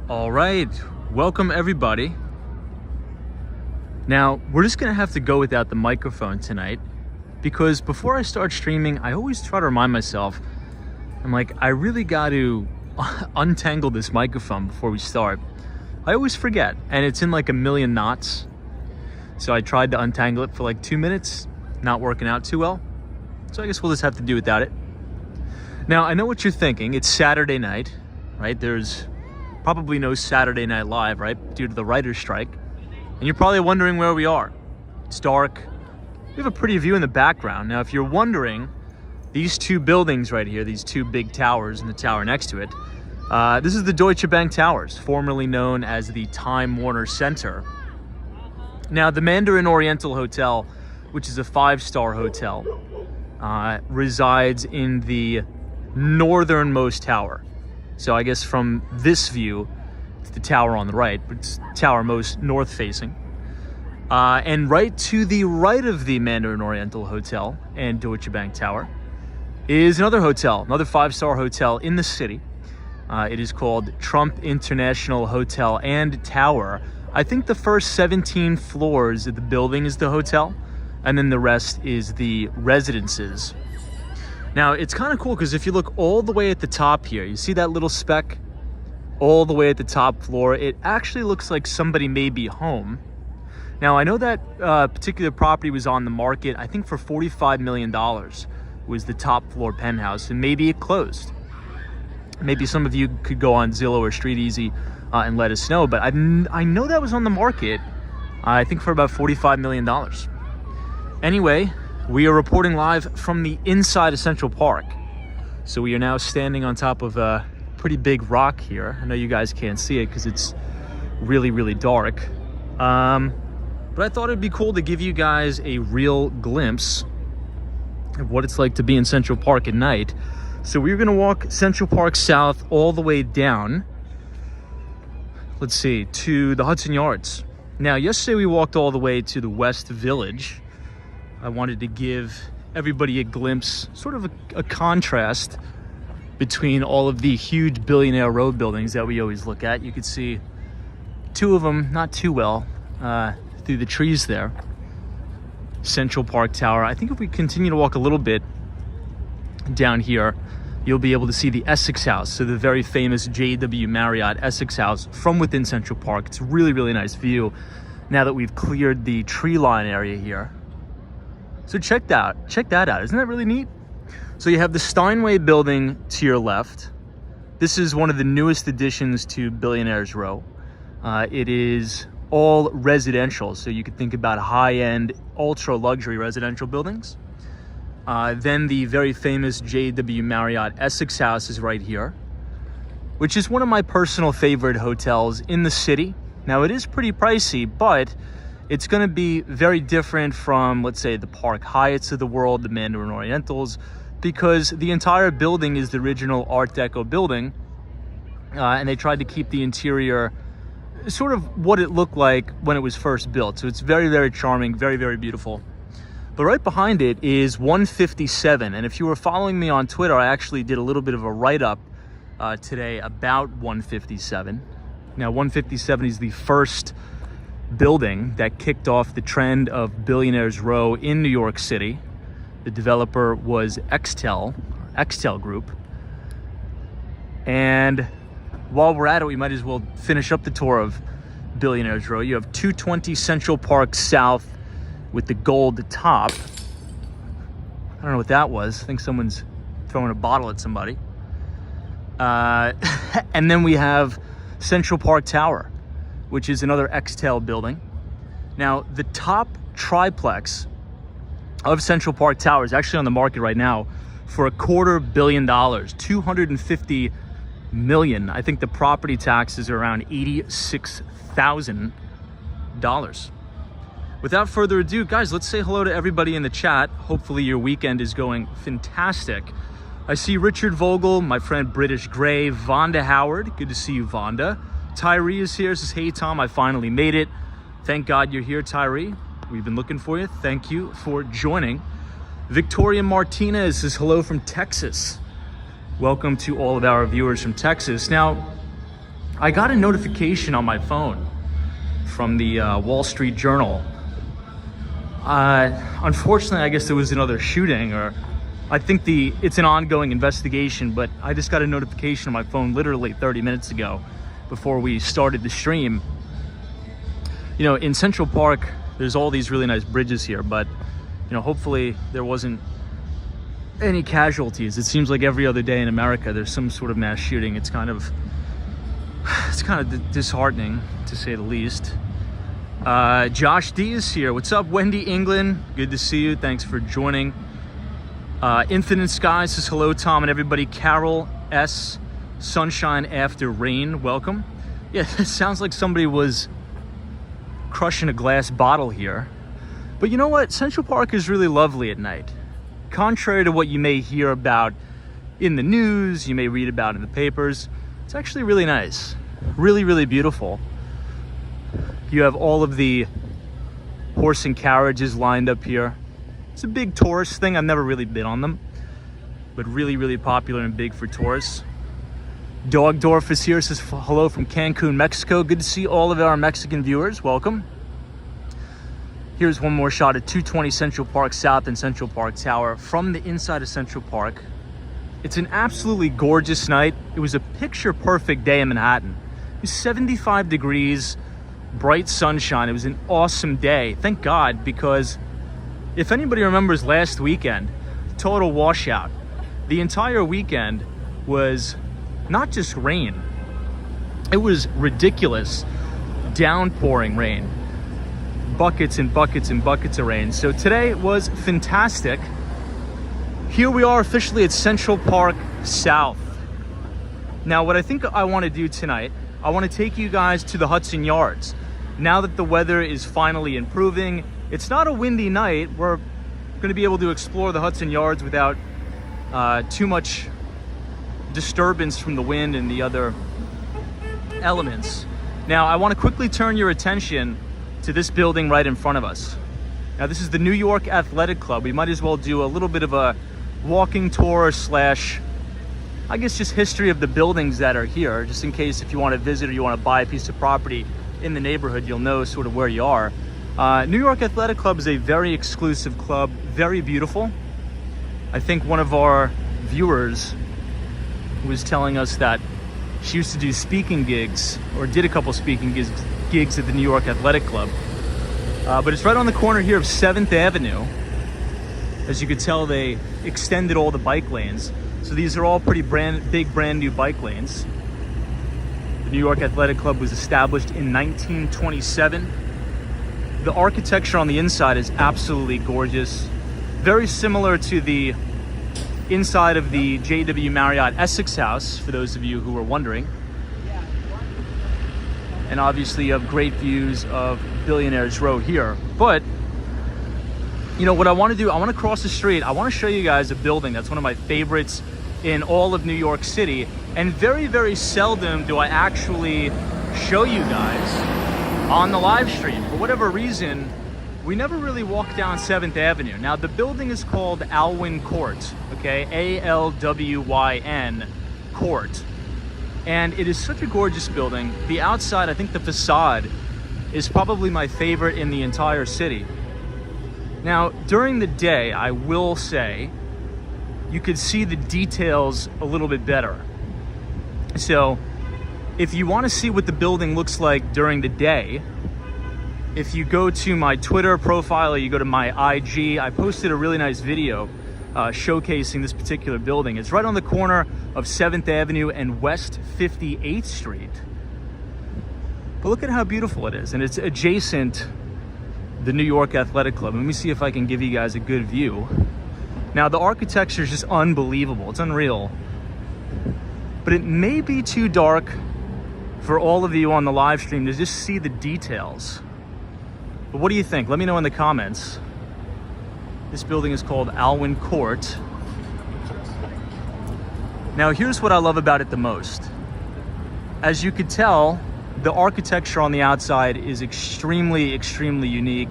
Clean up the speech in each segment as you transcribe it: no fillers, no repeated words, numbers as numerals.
All right, welcome everybody. Now, we're just gonna have to go without the microphone tonight because before I start streaming, I always try to remind myself, I'm like, I really got to untangle this microphone before we start. I always forget, and it's in like a million knots. So I tried to untangle it for like 2 minutes, not working out too well. So I guess we'll just have to do without it. Now, I know what you're thinking. It's Saturday night, right? There's probably no Saturday Night Live, right? Due to the writer's strike. And you're probably wondering where we are. It's dark. We have a pretty view in the background. Now, if you're wondering, these two buildings right here, these two big towers and the tower next to it, this is the Deutsche Bank Towers, formerly known as the Time Warner Center. Now, the Mandarin Oriental Hotel, which is a 5-star hotel, resides in the northernmost tower. So I guess from this view, it's the tower on the right, but it's the tower most north facing. And right to the right of the Mandarin Oriental Hotel and Deutsche Bank Tower is another hotel, another 5-star hotel in the city. It is called Trump International Hotel and Tower. I think the first 17 floors of the building is the hotel, and then the rest is the residences. Now, it's kind of cool because if you look all the way at the top here, you see that little speck all the way at the top floor, it actually looks like somebody may be home. Now, I know that particular property was on the market, I think for $45 million was the top floor penthouse, and maybe it closed. Maybe some of you could go on Zillow or StreetEasy and let us know, but I know that was on the market, I think for about $45 million. Anyway, we are reporting live from the inside of Central Park. So we are now standing on top of a pretty big rock here. I know you guys can't see it because it's really, really dark. But I thought it'd be cool to give you guys a real glimpse of what it's like to be in Central Park at night. So we're gonna walk Central Park South all the way down, let's see, to the Hudson Yards. Now, yesterday we walked all the way to the West Village. I wanted to give everybody a glimpse, sort of a contrast between all of the huge Billionaire Road buildings that we always look at. You could see two of them not too well through the trees there. Central Park Tower. I think if we continue to walk a little bit down here, you'll be able to see the Essex House, so the very famous J.W. Marriott Essex House from within Central Park. It's a really, really nice view now that we've cleared the tree line area here. So check that out. Isn't that really neat? So you have the Steinway building to your left. This is one of the newest additions to Billionaires Row. It is all residential, so you could think about high-end, ultra-luxury residential buildings. Then the very famous J.W. Marriott Essex House is right here, which is one of my personal favorite hotels in the city. Now, it is pretty pricey, but it's going to be very different from, let's say, the Park Hyatts of the world, the Mandarin Orientals, because the entire building is the original Art Deco building, and they tried to keep the interior sort of what it looked like when it was first built. So it's very, very charming, very, very beautiful. But right behind it is 157, and if you were following me on Twitter, I actually did a little bit of a write-up today about 157. Now, 157 is the first building that kicked off the trend of Billionaires Row in New York City. The developer was Extel Group. And while we're at it, we might as well finish up the tour of Billionaires Row. You have 220 Central Park South with the gold top. I don't know what that was. I think someone's throwing a bottle at somebody. And then we have Central Park Tower, which is another Extel building. Now, the top triplex of Central Park Tower is actually on the market right now for $250 million, 250 million. I think the property taxes are around $86,000. Without further ado, guys, let's say hello to everybody in the chat. Hopefully your weekend is going fantastic. I see Richard Vogel, my friend British Gray, Vonda Howard. Good to see you, Vonda. Tyree is here, says, hey, Tom, I finally made it. Thank God you're here, Tyree. We've been looking for you. Thank you for joining. Victoria Martinez says, hello from Texas. Welcome to all of our viewers from Texas. Now, I got a notification on my phone from the Wall Street Journal. Unfortunately, I guess there was another shooting, or I think it's an ongoing investigation, but I just got a notification on my phone literally 30 minutes ago before we started the stream. You know, in Central Park, there's all these really nice bridges here, but, you know, hopefully there wasn't any casualties. It seems like every other day in America, there's some sort of mass shooting. It's kind of disheartening, to say the least. Josh D is here. What's up, Wendy England? Good to see you. Thanks for joining. Infinite Sky says hello, Tom and everybody. Carol S, Sunshine After Rain, welcome. Yeah, it sounds like somebody was crushing a glass bottle here. But you know what? Central Park is really lovely at night. Contrary to what you may hear about in the news, you may read about in the papers, it's actually really nice. Really, really beautiful. You have all of the horse and carriages lined up here. It's a big tourist thing. I've never really been on them, but really, really popular and big for tourists. Dogdorf is here, says hello from Cancun, Mexico. Good to see all of our Mexican viewers. Welcome. Here's one more shot at 220 Central Park South and Central Park Tower from the inside of Central Park. It's an absolutely gorgeous night. It was a picture-perfect day in Manhattan. It was 75 degrees. Bright sunshine. It was an awesome day. Thank God, because if anybody remembers last weekend, total washout. The entire weekend was not just rain. It was ridiculous downpouring rain. Buckets and buckets and buckets of rain. So today was fantastic. Here we are officially at Central Park South. Now, what I think I want to do tonight, I want to take you guys to the Hudson Yards. Now that the weather is finally improving, it's not a windy night. We're going to be able to explore the Hudson Yards without too much disturbance from the wind and the other elements. Now, I want to quickly turn your attention to this building right in front of us. Now, this is the New York Athletic Club. We might as well do a little bit of a walking tour slash, I guess, just history of the buildings that are here, just in case if you want to visit or you want to buy a piece of property in the neighborhood, you'll know sort of where you are. New York Athletic Club is a very exclusive club, very beautiful. I think one of our viewers was telling us that she used to do speaking gigs, or did a couple speaking gigs at the New York Athletic Club. But it's right on the corner here of 7th Avenue. As you could tell, they extended all the bike lanes. So these are all pretty big brand new bike lanes. The New York Athletic Club was established in 1927. The architecture on the inside is absolutely gorgeous. Very similar to the inside of the JW Marriott Essex House, for those of you who were wondering. And obviously you have great views of Billionaires Row here. But, you know, what I want to do, I want to cross the street. I want to show you guys a building that's one of my favorites in all of New York City. And very, very seldom do I actually show you guys on the live stream. For whatever reason, we never really walk down 7th Avenue. Now, the building is called Alwyn Court, okay? A-L-W-Y-N Court. And it is such a gorgeous building. The outside, I think the facade, is probably my favorite in the entire city. Now, during the day, I will say, you could see the details a little bit better. So, if you want to see what the building looks like during the day, if you go to my Twitter profile or you go to my IG, I posted a really nice video showcasing this particular building. It's right on the corner of 7th Avenue and West 58th Street. But look at how beautiful it is. And it's adjacent the New York Athletic Club. Let me see if I can give you guys a good view. Now, the architecture is just unbelievable. It's unreal. But it may be too dark for all of you on the live stream to just see the details. But what do you think? Let me know in the comments. This building is called Alwyn Court. Now, here's what I love about it the most. As you could tell, the architecture on the outside is extremely, extremely unique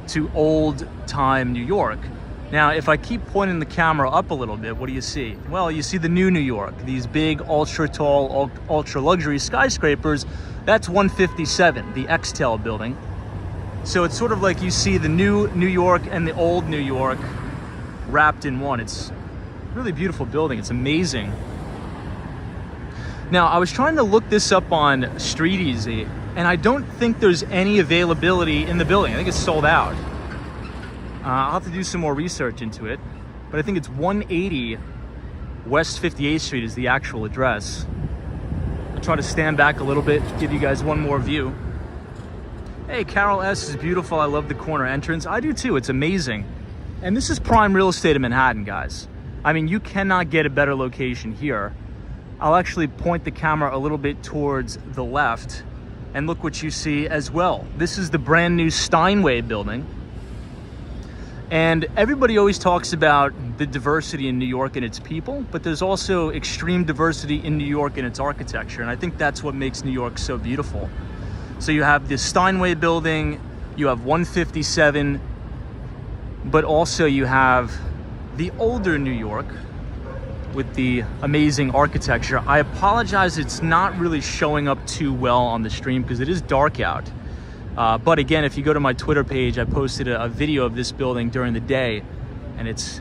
to old-time New York. Now, if I keep pointing the camera up a little bit, what do you see? Well, you see the new New York, these big, ultra-tall, ultra-luxury skyscrapers. That's 157, the X-Tel building. So it's sort of like you see the new New York and the old New York wrapped in one. It's a really beautiful building. It's amazing. Now, I was trying to look this up on StreetEasy, and I don't think there's any availability in the building. I think it's sold out. I'll have to do some more research into it, but I think it's 180 West 58th Street is the actual address. I'll try to stand back a little bit, give you guys one more view. Hey, Carol S. is beautiful. I love the corner entrance. I do too. It's amazing. And this is prime real estate in Manhattan, guys. I mean, you cannot get a better location here. I'll actually point the camera a little bit towards the left, and look what you see as well. This is the brand new Steinway building. And everybody always talks about the diversity in New York and its people, but there's also extreme diversity in New York and its architecture. And I think that's what makes New York so beautiful. So you have the Steinway building, you have 157, but also you have the older New York with the amazing architecture. I apologize, it's not really showing up too well on the stream because it is dark out. But again, if you go to my Twitter page, I posted a video of this building during the day, and it's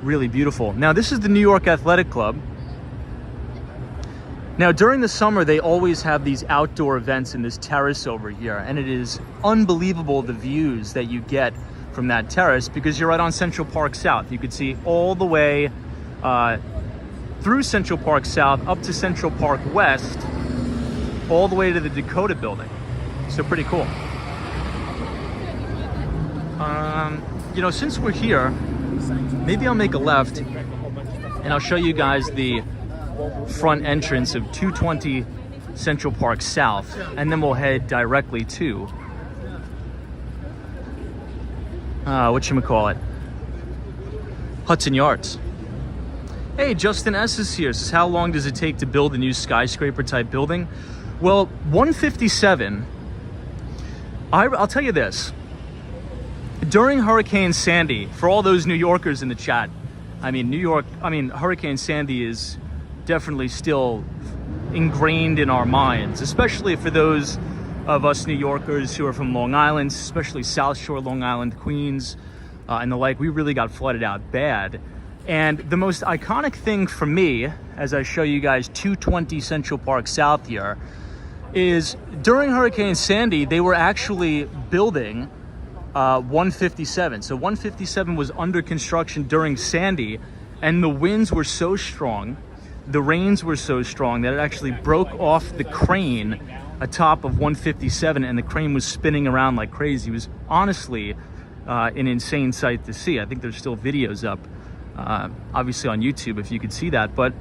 really beautiful. Now, this is the New York Athletic Club. Now, during the summer, they always have these outdoor events in this terrace over here, and it is unbelievable the views that you get from that terrace because you're right on Central Park South. You could see all the way through Central Park South up to Central Park West, all the way to the Dakota building. So pretty cool. You know, since we're here, maybe I'll make a left and I'll show you guys the front entrance of 220 Central Park South, and then we'll head directly to whatchamacallit, Hudson Yards. Hey, Justin S is here. Says, how long does it take to build a new skyscraper type building? Well, 157, I'll tell you this. During Hurricane Sandy, for all those New Yorkers in the chat, Hurricane Sandy is definitely still ingrained in our minds, especially for those of us New Yorkers who are from Long Island, especially South Shore, Long Island, Queens, and the like. We really got flooded out bad. And the most iconic thing for me, as I show you guys 220 Central Park South here, is during Hurricane Sandy, they were actually building 157. So 157 was under construction during Sandy, and the winds were so strong, the rains were so strong that it actually broke off the crane atop of 157, and the crane was spinning around like crazy. It was honestly an insane sight to see. I think there's still videos up, obviously on YouTube if you could see that, but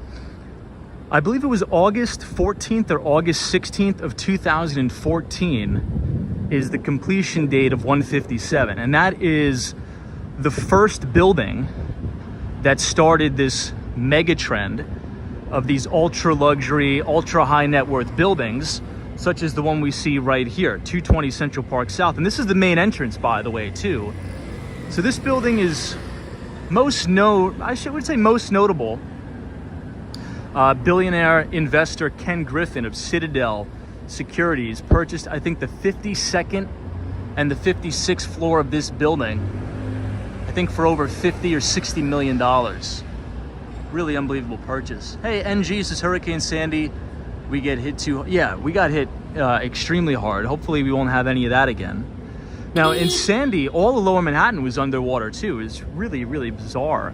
I believe it was August 14th or August 16th of 2014 is the completion date of 157. And that is the first building that started this mega trend of these ultra luxury, ultra high net worth buildings, such as the one we see right here, 220 Central Park South. And this is the main entrance, by the way, too. So this building is most notable. Billionaire investor Ken Griffin of Citadel Securities purchased, I think, the 52nd and the 56th floor of this building, I think for over $50 or $60 million. Really unbelievable purchase. Hey, NG says Hurricane Sandy, we get hit too. Yeah, we got hit extremely hard. Hopefully we won't have any of that again. Now in Sandy, all of Lower Manhattan was underwater too. It's really, really bizarre.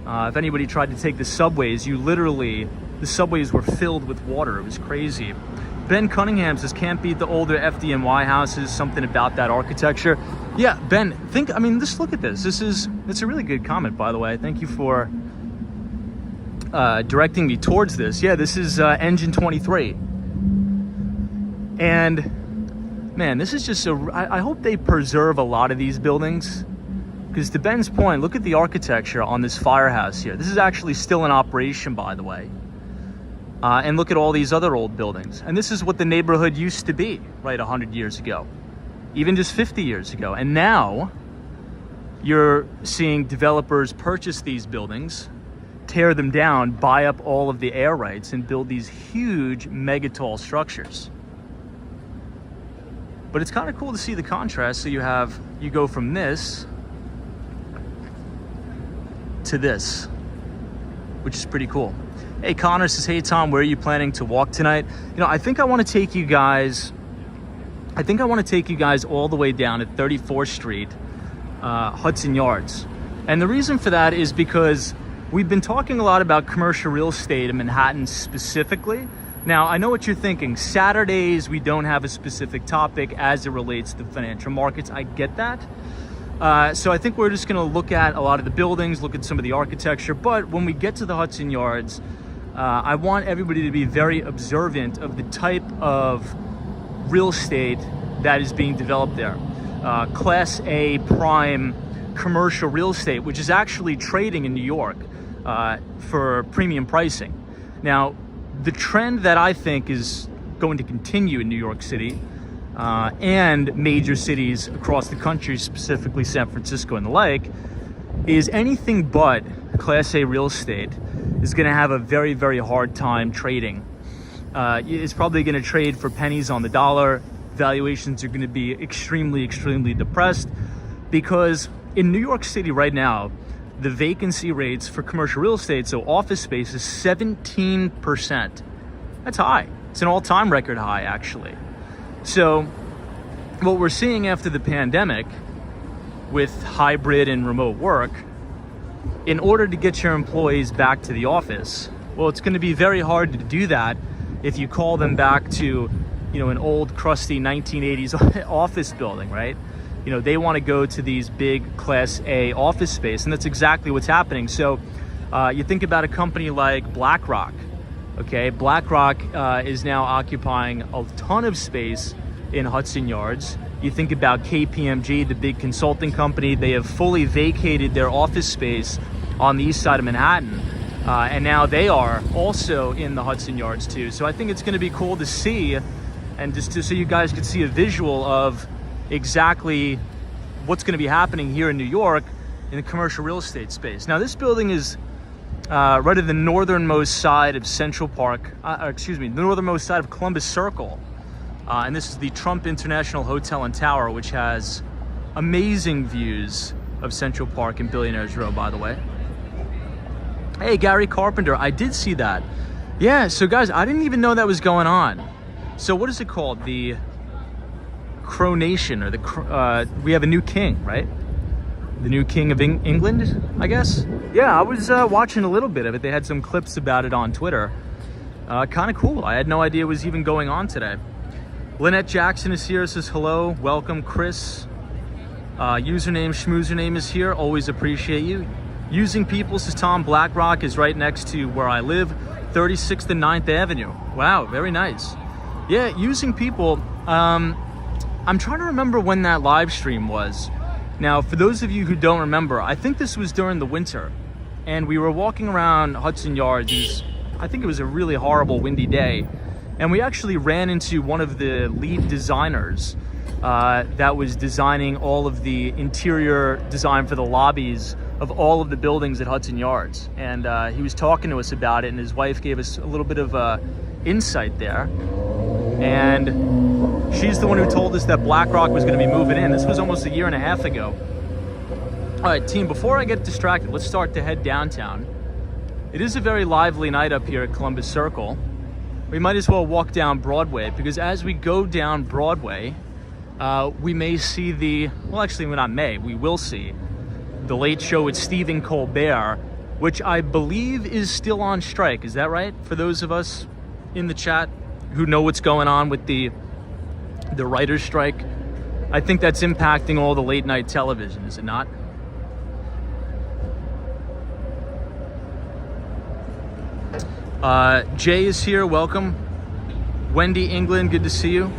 If anybody tried to take the subways, the subways were filled with water. It was crazy. Ben Cunningham says, can't beat the older FDNY houses, something about that architecture. Yeah, Ben, just look at this. It's a really good comment, by the way. Thank you for directing me towards this. Yeah, this is Engine 23. And man, this is just I hope they preserve a lot of these buildings, because to Ben's point, look at the architecture on this firehouse here. This is actually still in operation, by the way. And look at all these other old buildings. And this is what the neighborhood used to be, right, 100 years ago, even just 50 years ago. And now you're seeing developers purchase these buildings, tear them down, buy up all of the air rights, and build these huge megatall structures. But it's kind of cool to see the contrast. So you go from this to this, which is pretty cool. Hey, Connor says, hey Tom, where are you planning to walk tonight? I think I want to take you guys all the way down at 34th Street, Hudson Yards. And the reason for that is because we've been talking a lot about commercial real estate in Manhattan specifically. Now, I know what you're thinking. Saturdays, we don't have a specific topic as it relates to the financial markets. I get that. So I think we're just going to look at a lot of the buildings, look at some of the architecture. But when we get to the Hudson Yards, I want everybody to be very observant of the type of real estate that is being developed there. Class A prime commercial real estate, which is actually trading in New York for premium pricing. Now, the trend that I think is going to continue in New York City and major cities across the country, specifically San Francisco and the like, is anything but Class A real estate is going to have a very, very hard time trading. It's probably going to trade for pennies on the dollar. Valuations are going to be extremely, extremely depressed, because in New York City right now, the vacancy rates for commercial real estate, so office space, is 17%. That's high. It's an all-time record high, actually. So what we're seeing after the pandemic with hybrid and remote work, in order to get your employees back to the office, well, it's going to be very hard to do that if you call them back to, an old crusty 1980s office building, right? They want to go to these big Class A office space, and that's exactly what's happening. So you think about a company like BlackRock, okay? BlackRock is now occupying a ton of space in Hudson Yards. You think about KPMG, the big consulting company. They have fully vacated their office space on the east side of Manhattan, and now they are also in the Hudson Yards too. So I think it's going to be cool to see, and just so you guys can see a visual of exactly what's going to be happening here in New York in the commercial real estate space. Now, this building is right at the northernmost side of Central Park, the northernmost side of Columbus Circle. And this is the Trump International Hotel and Tower, which has amazing views of Central Park and Billionaires Row, by the way. Hey, Gary Carpenter, I did see that. Yeah, so guys, I didn't even know that was going on. So what is it called? The Coronation, or we have a new king, right? The new king of England, I guess. Yeah, I was watching a little bit of it. They had some clips about it on Twitter. Kind of cool. I had no idea it was even going on today. Lynette Jackson is here, says hello, welcome. Chris, username schmoozername is here, always appreciate you. Using People says, Tom, BlackRock is right next to where I live, 36th and 9th Avenue. Wow, very nice. Yeah, Using People, I'm trying to remember when that live stream was. Now, for those of you who don't remember, I think this was during the winter, and we were walking around Hudson Yards. I think it was a really horrible windy day, and we actually ran into one of the lead designers that was designing all of the interior design for the lobbies of all of the buildings at Hudson Yards. And he was talking to us about it, and his wife gave us a little bit of insight there. And she's the one who told us that BlackRock was going to be moving in. This was almost a year and a half ago. All right, team, before I get distracted, let's start to head downtown. It is a very lively night up here at Columbus Circle. We might as well walk down Broadway, because as we go down Broadway, we may see we will see The Late Show with Stephen Colbert, which I believe is still on strike. Is that right? For those of us in the chat who know what's going on with the writer's strike. I think that's impacting all the late night television, is it not? Jay is here, welcome. Wendy England, good to see you.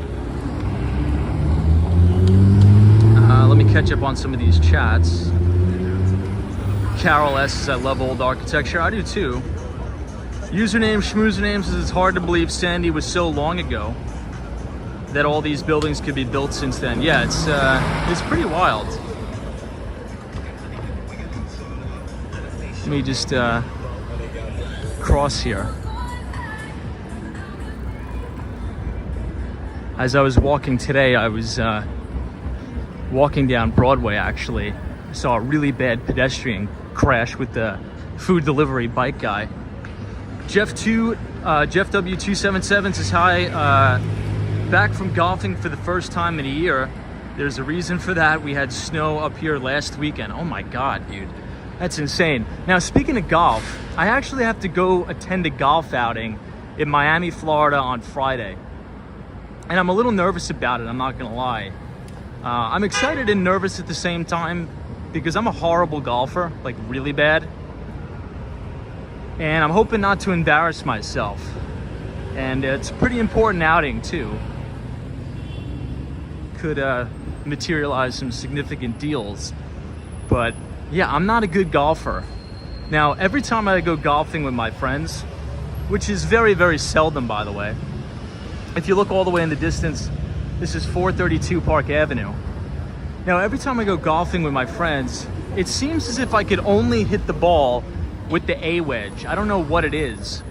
Let me catch up on some of these chats. Carol S says, I love old architecture. I do too. Username Schmoozername says, it's hard to believe Sandy was so long ago that all these buildings could be built since then. Yeah, it's pretty wild. Let me just cross here. As I was walking today, I was walking down Broadway, actually. I saw a really bad pedestrian crash with the food delivery bike guy. Jeff W277 says, hi, back from golfing for the first time in a year. There's a reason for that. We had snow up here last weekend. Oh my God, dude. That's insane. Now, speaking of golf, I actually have to go attend a golf outing in Miami, Florida on Friday. And I'm a little nervous about it, I'm not gonna lie. I'm excited and nervous at the same time because I'm a horrible golfer, like really bad. And I'm hoping not to embarrass myself. And it's a pretty important outing too. Could materialize some significant deals. But yeah, I'm not a good golfer. Now, every time I go golfing with my friends, which is very, very seldom, by the way. If you look all the way in the distance, this is 432 Park Avenue. Now, every time I go golfing with my friends, it seems as if I could only hit the ball with the A wedge. I don't know what it is.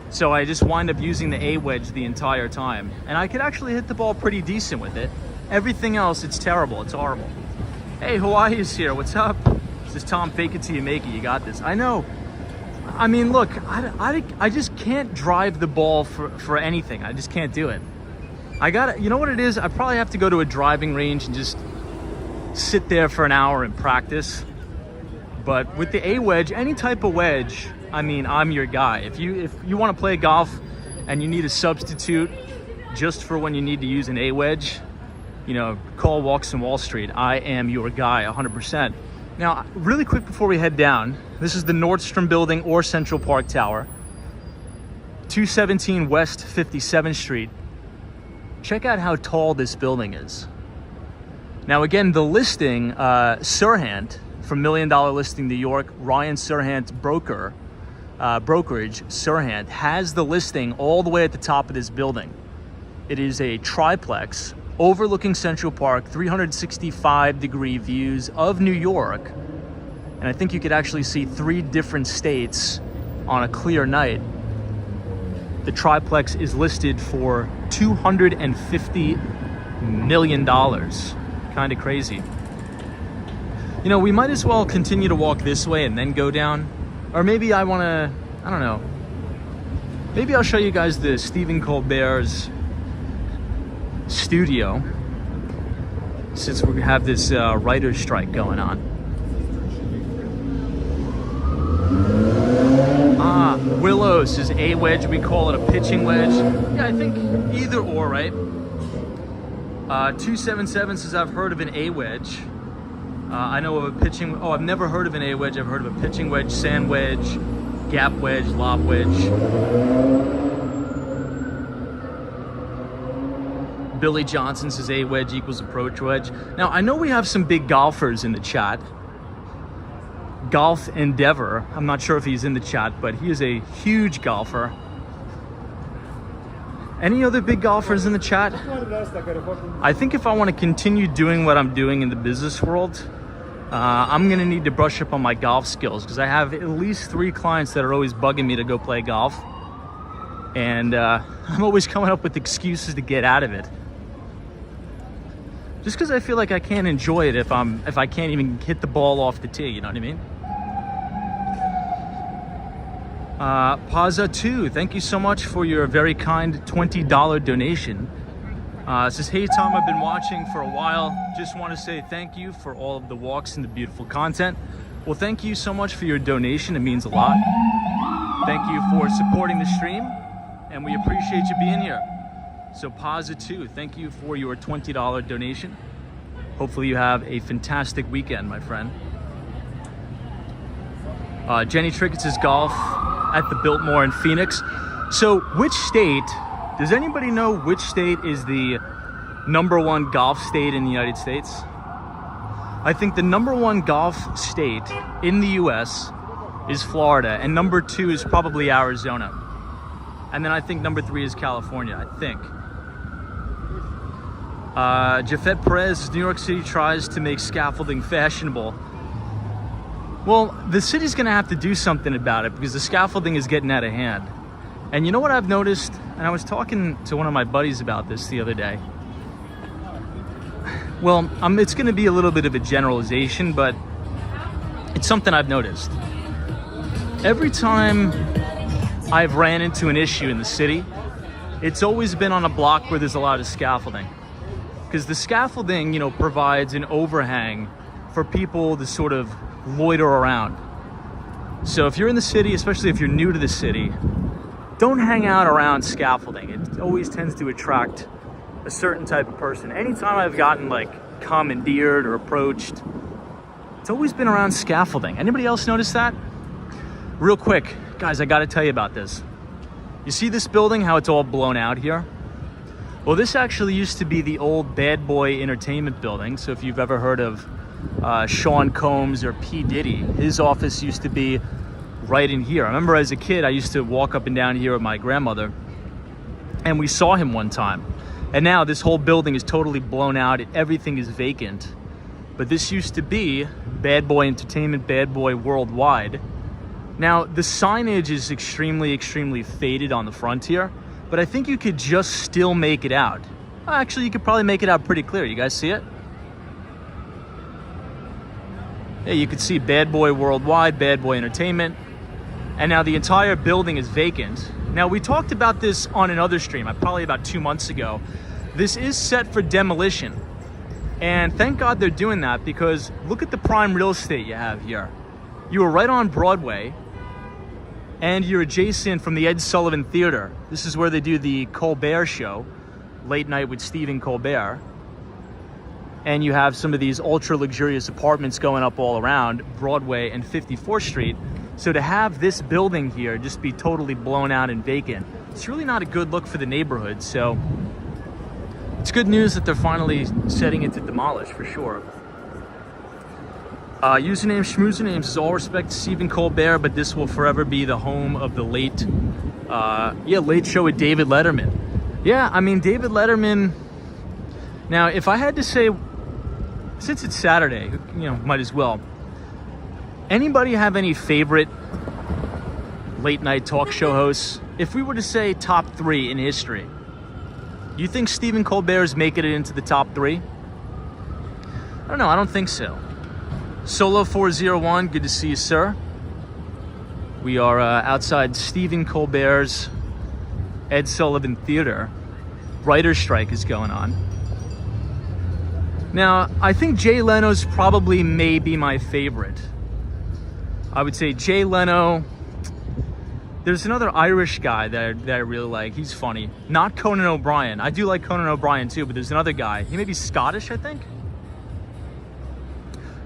So I just wind up using the A wedge the entire time. And I could actually hit the ball pretty decent with it. Everything else, it's terrible, it's horrible. Hey, Hawaii is here, what's up? This is Tom, fake it till you make it, you got this. I know. I mean, look, I just can't drive the ball for anything. I just can't do it. You know what it is? I probably have to go to a driving range and just sit there for an hour and practice. But with the A wedge, any type of wedge, I mean, I'm your guy. If you want to play golf and you need a substitute just for when you need to use an A wedge, you know, call Walks on Wall Street. I am your guy, 100%. Now, really quick before we head down, this is the Nordstrom Building or Central Park Tower, 217 West 57th Street. Check out how tall this building is. Now, again, the listing, Serhant from $1 Million Listing New York, Ryan Serhant's brokerage, Serhant, has the listing all the way at the top of this building. It is a triplex overlooking Central Park, 365-degree views of New York. And I think you could actually see 3 different states on a clear night. The triplex is listed for $250 million. Kind of crazy. You know, we might as well continue to walk this way and then go down. Or maybe I don't know. Maybe I'll show you guys the Stephen Colbert's studio, since we have this writer's strike going on. Willow says A wedge, we call it a pitching wedge. Yeah, I think either or, right? 277 says I've heard of an A wedge. I know of a pitching, I've never heard of an A wedge. I've heard of a pitching wedge, sand wedge, gap wedge, lob wedge. Billy Johnson says A wedge equals approach wedge. Now, I know we have some big golfers in the chat. Golf Endeavor, I'm not sure if he's in the chat, but he is a huge golfer. Any other big golfers in the chat? I think if I want to continue doing what I'm doing in the business world, I'm going to need to brush up on my golf skills, because I have at least 3 clients that are always bugging me to go play golf. And I'm always coming up with excuses to get out of it. Just because I feel like I can't enjoy it if I can't even hit the ball off the tee, you know what I mean? Paza 2, thank you so much for your very kind $20 donation. It says, hey Tom, I've been watching for a while. Just want to say thank you for all of the walks and the beautiful content. Well, thank you so much for your donation. It means a lot. Thank you for supporting the stream, and we appreciate you being here. So Pause2, thank you for your $20 donation. Hopefully you have a fantastic weekend, my friend. Jenny Trickett's golf at the Biltmore in Phoenix. So which state, does anybody know which state is the #1 golf state in the United States? I think the #1 golf state in the US is Florida, and #2 is probably Arizona. And then I think #3 is California, I think. Jafet Perez, New York City tries to make scaffolding fashionable. Well, the city's gonna have to do something about it because the scaffolding is getting out of hand. And you know what I've noticed? And I was talking to one of my buddies about this the other day. Well, it's gonna be a little bit of a generalization, but it's something I've noticed. Every time I've ran into an issue in the city, it's always been on a block where there's a lot of scaffolding. Because the scaffolding, you know, provides an overhang for people to sort of loiter around. So if you're in the city, especially if you're new to the city, don't hang out around scaffolding. It always tends to attract a certain type of person. Anytime I've gotten like commandeered or approached, it's always been around scaffolding. Anybody else notice that? Real quick, guys, I gotta tell you about this. You see this building, how it's all blown out here? Well, this actually used to be the old Bad Boy Entertainment building. So if you've ever heard of Sean Combs or P. Diddy, his office used to be right in here. I remember as a kid, I used to walk up and down here with my grandmother, and we saw him one time. And now this whole building is totally blown out. Everything is vacant. But this used to be Bad Boy Entertainment, Bad Boy Worldwide. Now, the signage is extremely, extremely faded on the front here, but I think you could just still make it out. Actually, you could probably make it out pretty clear. You guys see it? Yeah, you could see Bad Boy Worldwide, Bad Boy Entertainment, and now the entire building is vacant. Now, we talked about this on another stream, probably about 2 months ago. This is set for demolition, and thank God they're doing that, because look at the prime real estate you have here. You are right on Broadway, and you're adjacent from the Ed Sullivan Theater. This is where they do the Colbert Show, late night with Stephen Colbert. And you have some of these ultra luxurious apartments going up all around Broadway and 54th Street. So to have this building here just be totally blown out and vacant, it's really not a good look for the neighborhood. So it's good news that they're finally setting it to demolish, for sure. Username Schmoosernames is all respect to Stephen Colbert, but this will forever be the home of the late show with David Letterman. Yeah, I mean, David Letterman. Now, if I had to say, since it's Saturday, you know, might as well. Anybody have any favorite late night talk show hosts? If we were to say top 3 in history, you think Stephen Colbert is making it into the top 3? I don't know, I don't think so. Solo401, good to see you, sir. We are outside Stephen Colbert's Ed Sullivan Theater. Writer's strike is going on. Now, I think Jay Leno's probably maybe my favorite. I would say Jay Leno. There's another Irish guy that I really like. He's funny. Not Conan O'Brien. I do like Conan O'Brien too, but there's another guy. He may be Scottish, I think.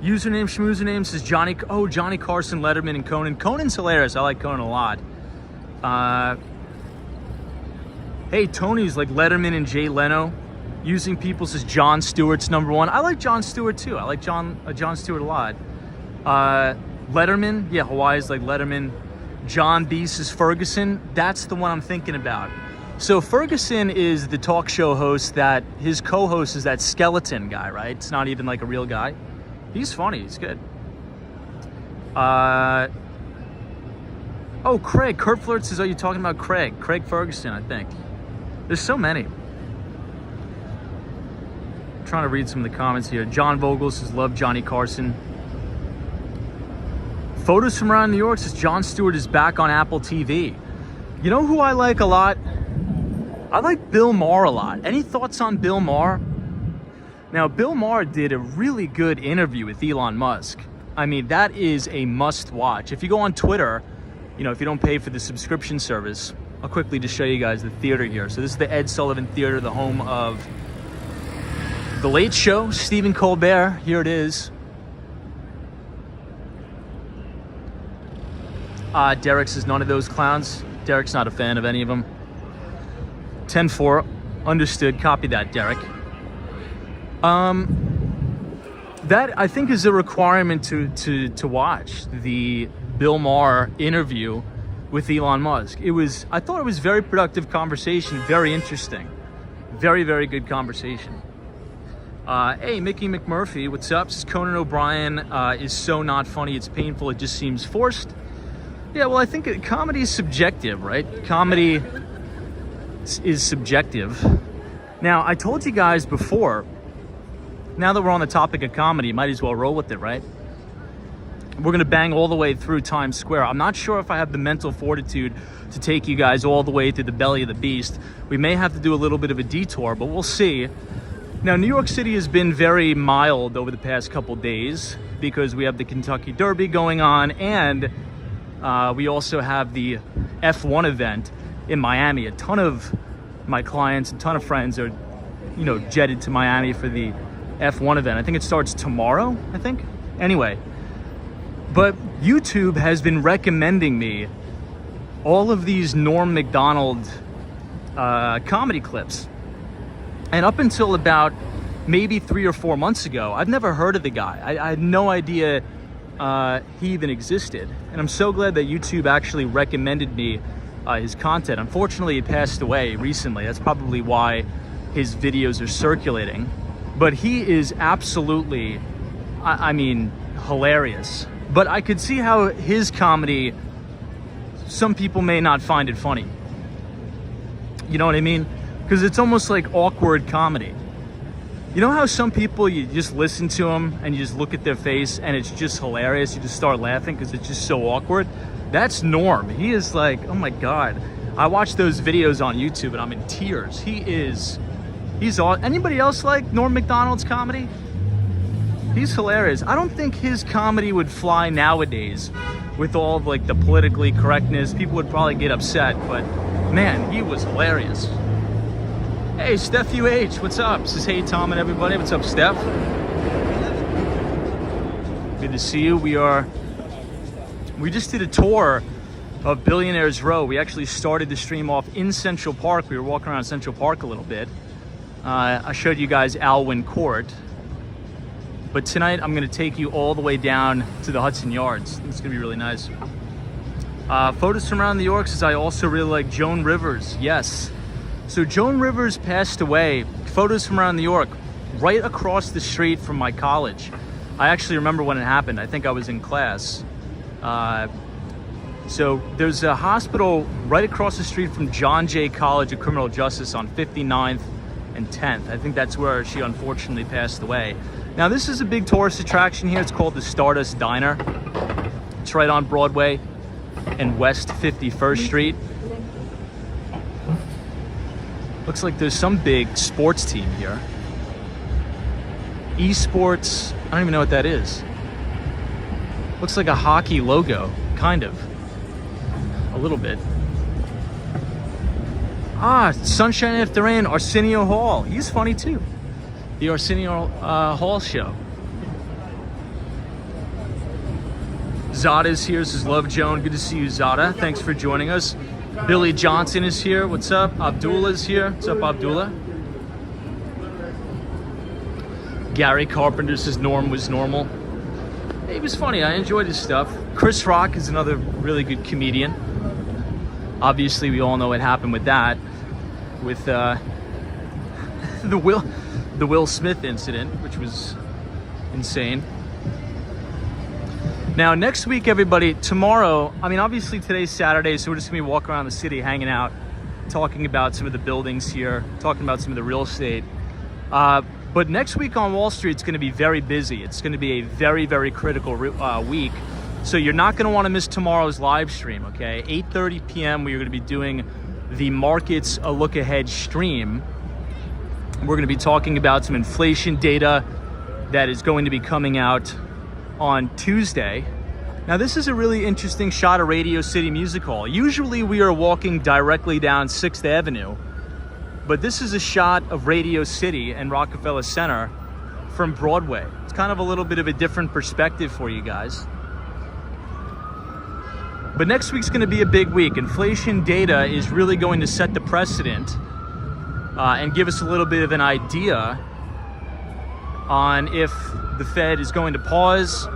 Username Schmoozername says Johnny Carson, Letterman, and Conan. Conan's hilarious. I like Conan a lot. Hey, Tony's like Letterman and Jay Leno. Using People says Jon Stewart's #1. I like Jon Stewart too. I like Jon Stewart a lot. Letterman, yeah, Hawaii's like Letterman. John B says Ferguson. That's the one I'm thinking about. So Ferguson is the talk show host that his co-host is that skeleton guy, right? It's not even like a real guy. He's funny. He's good. Oh, Craig. Kurt Flirt says, oh, you're talking about Craig. Craig Ferguson, I think. There's so many. I'm trying to read some of the comments here. John Vogel says, love Johnny Carson. Photos from around New York says, Jon Stewart is back on Apple TV. You know who I like a lot? I like Bill Maher a lot. Any thoughts on Bill Maher? Now, Bill Maher did a really good interview with Elon Musk. I mean, that is a must watch. If you go on Twitter, you know, if you don't pay for the subscription service, I'll quickly just show you guys the theater here. So this is the Ed Sullivan Theater, the home of The Late Show, Stephen Colbert. Here it is. Derek's is none of those clowns. Derek's not a fan of any of them. 10-4, understood, copy that, Derek. That I think is a requirement to watch the Bill Maher interview with Elon Musk. I thought it was very productive conversation, very interesting. Very, very good conversation. Hey, Mickey McMurphy, what's up? Says Conan O'Brien is so not funny, it's painful, it just seems forced. Yeah, well, I think comedy is subjective, right? Comedy is subjective. Now, I told you guys before, now that we're on the topic of comedy, might as well roll with it, right? We're gonna bang all the way through Times Square. I'm not sure if I have the mental fortitude to take you guys all the way through the belly of the beast. We may have to do a little bit of a detour, but we'll see. Now, New York City has been very mild over the past couple days because we have the Kentucky Derby going on, and we also have the F1 event in Miami. A ton of my clients, a ton of friends are, jetted to Miami for the F1 event. I think it starts tomorrow, Anyway, but YouTube has been recommending me all of these Norm Macdonald comedy clips. And up until about maybe 3 or 4 months ago, I've never heard of the guy. I had no idea he even existed. And I'm so glad that YouTube actually recommended me his content. Unfortunately, he passed away recently. That's probably why his videos are circulating. But he is absolutely, hilarious. But I could see how his comedy, some people may not find it funny. You know what I mean? Because it's almost like awkward comedy. You know how some people, you just listen to them and you just look at their face and it's just hilarious. You just start laughing because it's just so awkward. That's Norm. He is like, oh my God. I watch those videos on YouTube and I'm in tears. He's awesome. Anybody else like Norm Macdonald's comedy? He's hilarious. I don't think his comedy would fly nowadays with all of like the politically correctness. People would probably get upset, but man, he was hilarious. Hey, Steph UH, what's up? Says hey, Tom and everybody. What's up, Steph? Good to see you. We just did a tour of Billionaires Row. We actually started the stream off in Central Park. We were walking around Central Park a little bit. I showed you guys Alwyn Court. But tonight, I'm going to take you all the way down to the Hudson Yards. It's going to be really nice. Photos from around New York says I also really like Joan Rivers. Yes. So Joan Rivers passed away. Photos from around New York, right across the street from my college. I actually remember when it happened. I think I was in class. So there's a hospital right across the street from John Jay College of Criminal Justice on 59th and 10th. I think that's where she unfortunately passed away. Now this is a big tourist attraction here. It's called the Stardust Diner. It's right on Broadway and West 51st Street. Looks like there's some big sports team here. Esports, I don't even know what that is. Looks like a hockey logo, kind of. A little bit. Sunshine After Rain, Arsenio Hall. He's funny too. The Arsenio Hall show. Zada's here, says love Joan. Good to see you, Zada. Thanks for joining us. Billy Johnson is here. What's up? Abdullah's here. What's up, Abdullah? Gary Carpenter says Norm was normal. He was funny. I enjoyed his stuff. Chris Rock is another really good comedian. Obviously, we all know what happened with that. With the Will Smith incident, which was insane. Now, next week, everybody, tomorrow, obviously today's Saturday, so we're just gonna be walking around the city, hanging out, talking about some of the buildings here, talking about some of the real estate. But next week on Wall Street, it's gonna be very busy. It's gonna be a very, very critical week. So you're not gonna wanna miss tomorrow's live stream, okay? 8:30 p.m., we are gonna be doing the Markets A Look Ahead stream. We're gonna be talking about some inflation data that is going to be coming out on Tuesday. Now this is a really interesting shot of Radio City Music Hall. Usually we are walking directly down 6th Avenue, but this is a shot of Radio City and Rockefeller Center from Broadway. It's kind of a little bit of a different perspective for you guys. But next week's going to be a big week. Inflation data is really going to set the precedent and give us a little bit of an idea on if the Fed is going to pause,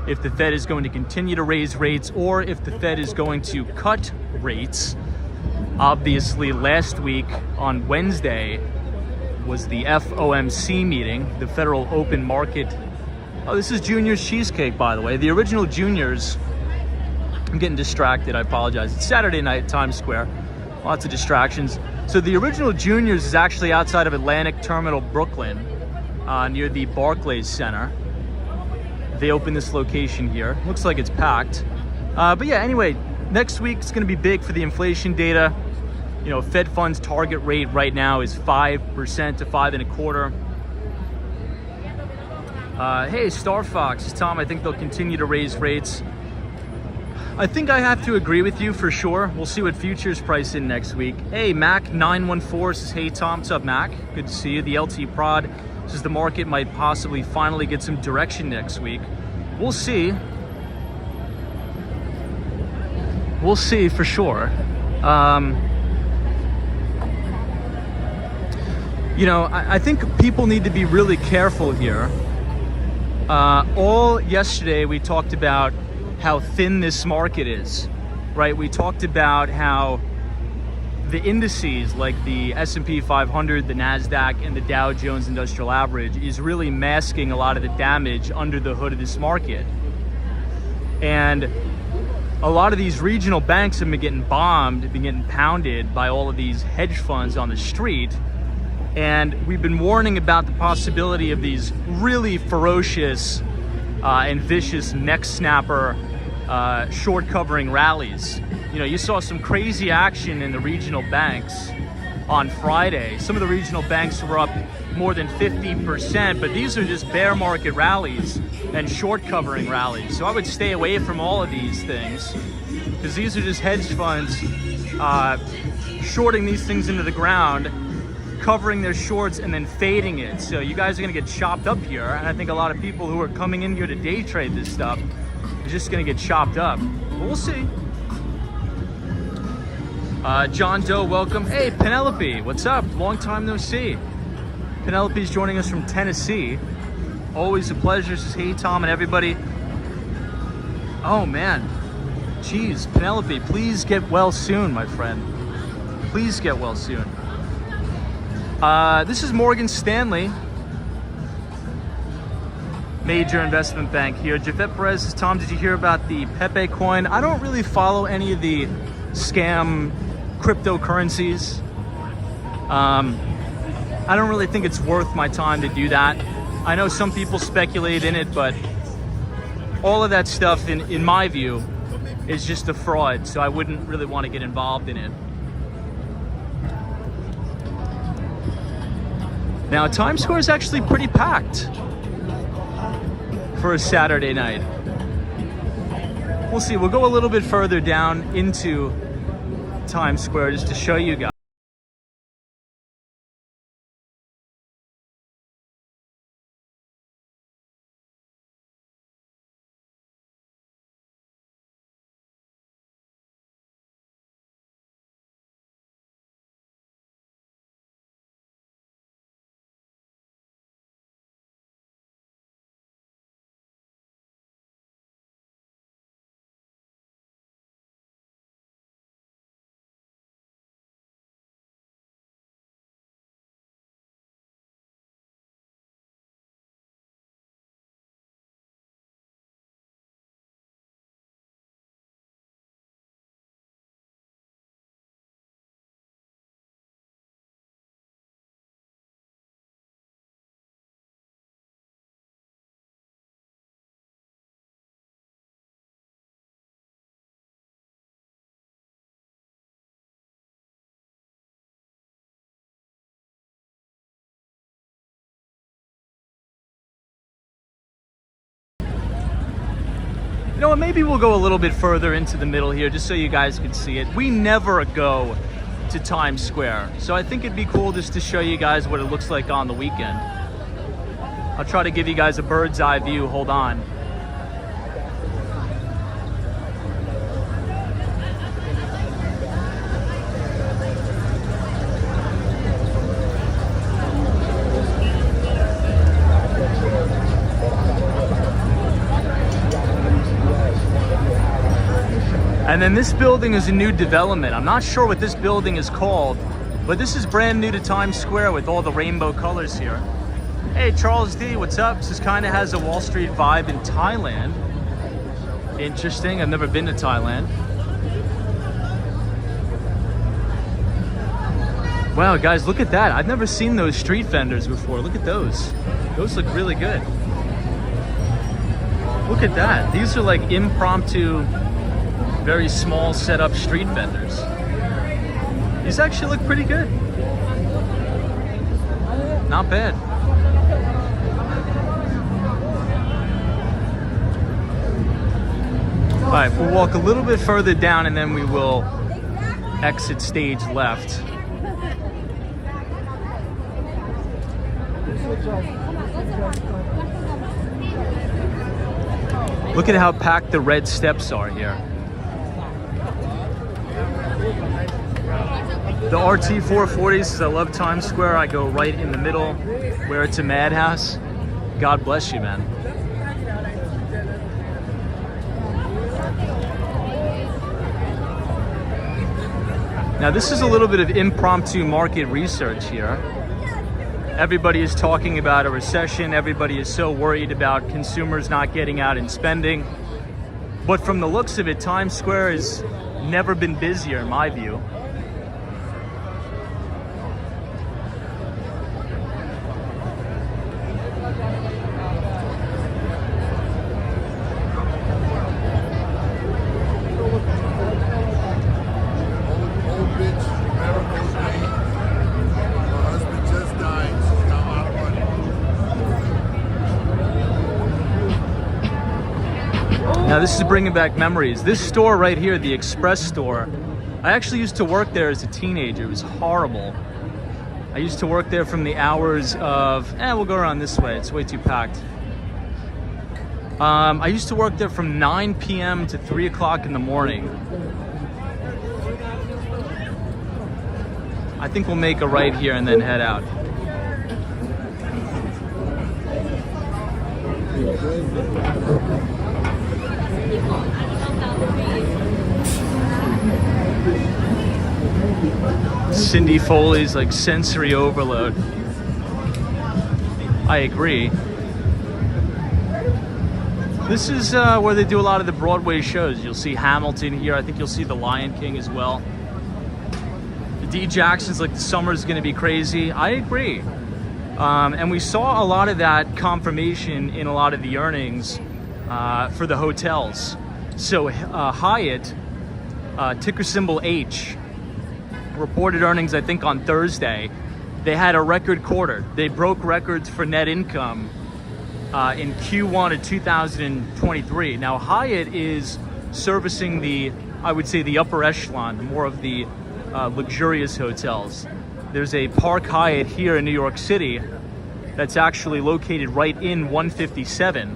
if the Fed is going to continue to raise rates, or if the Fed is going to cut rates. Obviously, last week on Wednesday was the FOMC meeting, the Federal Open Market. Oh, this is Junior's Cheesecake, by the way. The original Junior's, I'm getting distracted, I apologize. It's Saturday night, Times Square, lots of distractions. So the original Junior's is actually outside of Atlantic Terminal, Brooklyn, near the Barclays Center. They opened this location here. Looks like it's packed. But yeah, anyway, next week is going to be big for the inflation data. You know, Fed funds target rate right now is 5% to 5.25%. Hey, Star Fox, Tom, I think they'll continue to raise rates. I think I have to agree with you for sure. We'll see what futures price in next week. Hey, Mac914 says, hey, Tom, what's up, Mac? Good to see you. The LT Prod says the market might possibly finally get some direction next week. We'll see. We'll see for sure. You know, I think people need to be really careful here. All yesterday we talked about how thin this market is, right? We talked about how the indices like the S&P 500, the NASDAQ, and the Dow Jones Industrial Average is really masking a lot of the damage under the hood of this market. And a lot of these regional banks have been getting bombed, been getting pounded by all of these hedge funds on the street. And we've been warning about the possibility of these really ferocious and vicious neck snapper short covering rallies. You know, you saw some crazy action in the regional banks on Friday. Some of the regional banks were up more than 50%, but these are just bear market rallies and short covering rallies. So I would stay away from all of these things because these are just hedge funds shorting these things into the ground, covering their shorts and then fading it. So you guys are gonna get chopped up here, and I think a lot of people who are coming in here to day trade this stuff are just gonna get chopped up. But we'll see. John Doe, welcome. Hey, Penelope, what's up? Long time no see. Penelope's joining us from Tennessee. Always a pleasure. Says, hey, Tom and everybody. Oh man, jeez, Penelope, please get well soon, my friend. Please get well soon. This is Morgan Stanley, major investment bank here. Jafet Perez says, Tom, did you hear about the Pepe coin? I don't really follow any of the scam cryptocurrencies. I don't really think it's worth my time to do that. I know some people speculate in it, but all of that stuff, in my view, is just a fraud, so I wouldn't really want to get involved in it. Now, Times Square is actually pretty packed for a Saturday night. We'll see. We'll go a little bit further down into Times Square just to show you guys. You know what, maybe we'll go a little bit further into the middle here just so you guys can see it. We never go to Times Square, so I think it'd be cool just to show you guys what it looks like on the weekend. I'll try to give you guys a bird's eye view. Hold on. And then this building is a new development. I'm not sure what this building is called, but this is brand new to Times Square with all the rainbow colors here. Hey, Charles D, what's up? This kind of has a Wall Street vibe in Thailand. Interesting, I've never been to Thailand. Wow, guys, look at that. I've never seen those street vendors before. Look at those. Those look really good. Look at that. These are like impromptu, very small setup street vendors. These actually look pretty good. Not bad. All right, we'll walk a little bit further down and then we will exit stage left. Look at how packed the red steps are here. The RT 440 says, I love Times Square. I go right in the middle where it's a madhouse. God bless you, man. Now this is a little bit of impromptu market research here. Everybody is talking about a recession. Everybody is so worried about consumers not getting out and spending. But from the looks of it, Times Square has never been busier in my view. Now this is bringing back memories. This store right here, the Express store, I actually used to work there as a teenager. It was horrible. I used to work there from the hours of, we'll go around this way, it's way too packed. I used to work there from 9 p.m. to 3 o'clock in the morning. I think we'll make a right here and then head out. Cindy Foley's like sensory overload. I agree. This is where they do a lot of the Broadway shows. You'll see Hamilton here. I think you'll see The Lion King as well. The D. Jackson's like the summer's gonna be crazy. I agree. And we saw a lot of that confirmation in a lot of the earnings for the hotels. So Hyatt, ticker symbol H, reported earnings I think on Thursday. They had a record quarter. They broke records for net income in Q1 of 2023. Now Hyatt is servicing the, I would say, the upper echelon, more of the luxurious hotels. There's a Park Hyatt here in New York City that's actually located right in 157,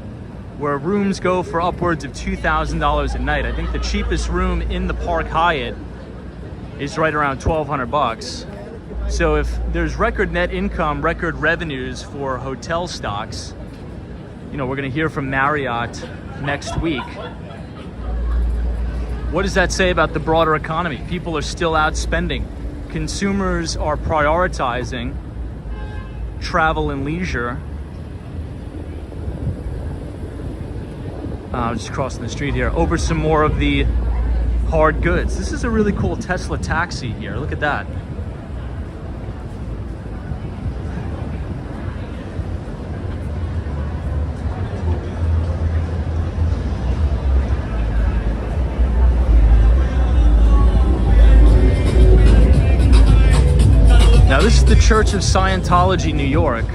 where rooms go for upwards of $2,000 a night. I think the cheapest room in the Park Hyatt is right around $1,200. So if there's record net income, record revenues for hotel stocks, you know, we're gonna hear from Marriott next week. What does that say about the broader economy? People are still out spending. Consumers are prioritizing travel and leisure. Just crossing the street here, over some more of the hard goods. This is a really cool Tesla taxi here. Look at that. Now this is the Church of Scientology, New York.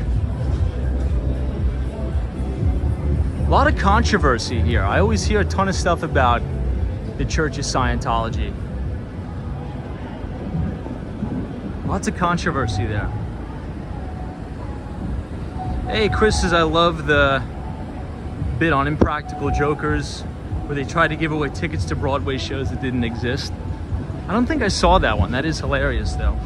A lot of controversy here. I always hear a ton of stuff about the Church of Scientology. Lots of controversy there. Hey, Chris says, I love the bit on Impractical Jokers where they tried to give away tickets to Broadway shows that didn't exist. I don't think I saw that one. That is hilarious, though.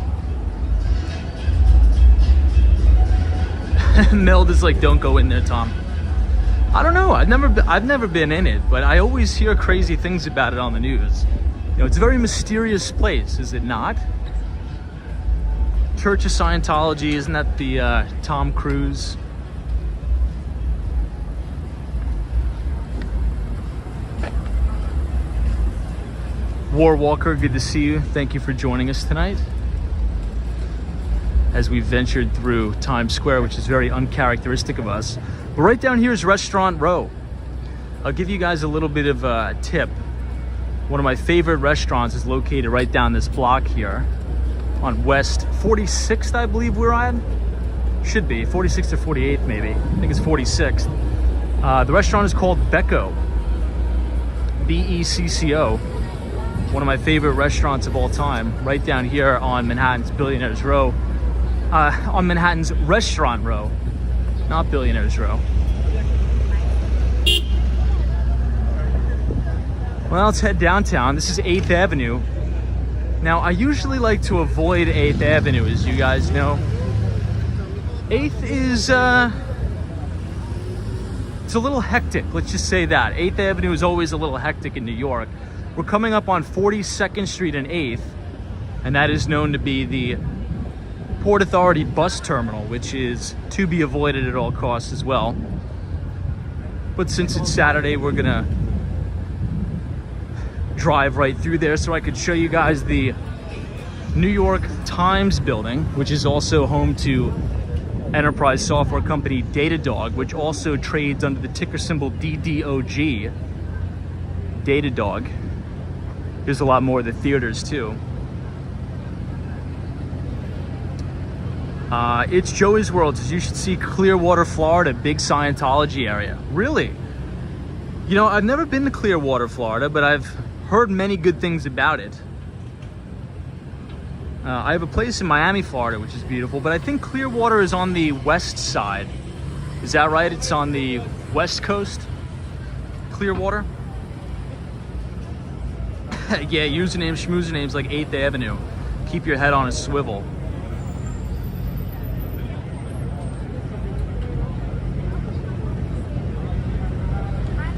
Meld is like, don't go in there, Tom. I don't know. I've never been in it, but I always hear crazy things about it on the news. You know, it's a very mysterious place, is it not? Church of Scientology, isn't that the Tom Cruise? War Walker, good to see you. Thank you for joining us tonight as we ventured through Times Square, which is very uncharacteristic of us. But right down here is Restaurant Row. I'll give you guys a little bit of a tip. One of my favorite restaurants is located right down this block here on West 46th, I believe we're at. Should be 46th or 48th, maybe. I think it's 46th. The restaurant is called Becco. B-E-C-C-O. One of my favorite restaurants of all time, right down here on Manhattan's Billionaires Row. On Manhattan's Restaurant Row, not Billionaires Row. Well, let's head downtown. This is 8th Avenue. Now, I usually like to avoid 8th Avenue, as you guys know. 8th is, it's a little hectic, let's just say that. 8th Avenue is always a little hectic in New York. We're coming up on 42nd Street and 8th, and that is known to be the Port Authority bus terminal, which is to be avoided at all costs as well. But since it's Saturday, we're gonna drive right through there so I could show you guys the New York Times building, which is also home to enterprise software company Datadog, which also trades under the ticker symbol DDOG. Datadog. There's a lot more of the theaters too. It's Joey's World. You should see Clearwater, Florida, big Scientology area. Really? You know, I've never been to Clearwater, Florida, but I've heard many good things about it. I have a place in Miami, Florida, which is beautiful, but I think Clearwater is on the west side. Is that right? It's on the west coast? Clearwater? Yeah, username, schmoosername's like 8th Avenue. Keep your head on a swivel.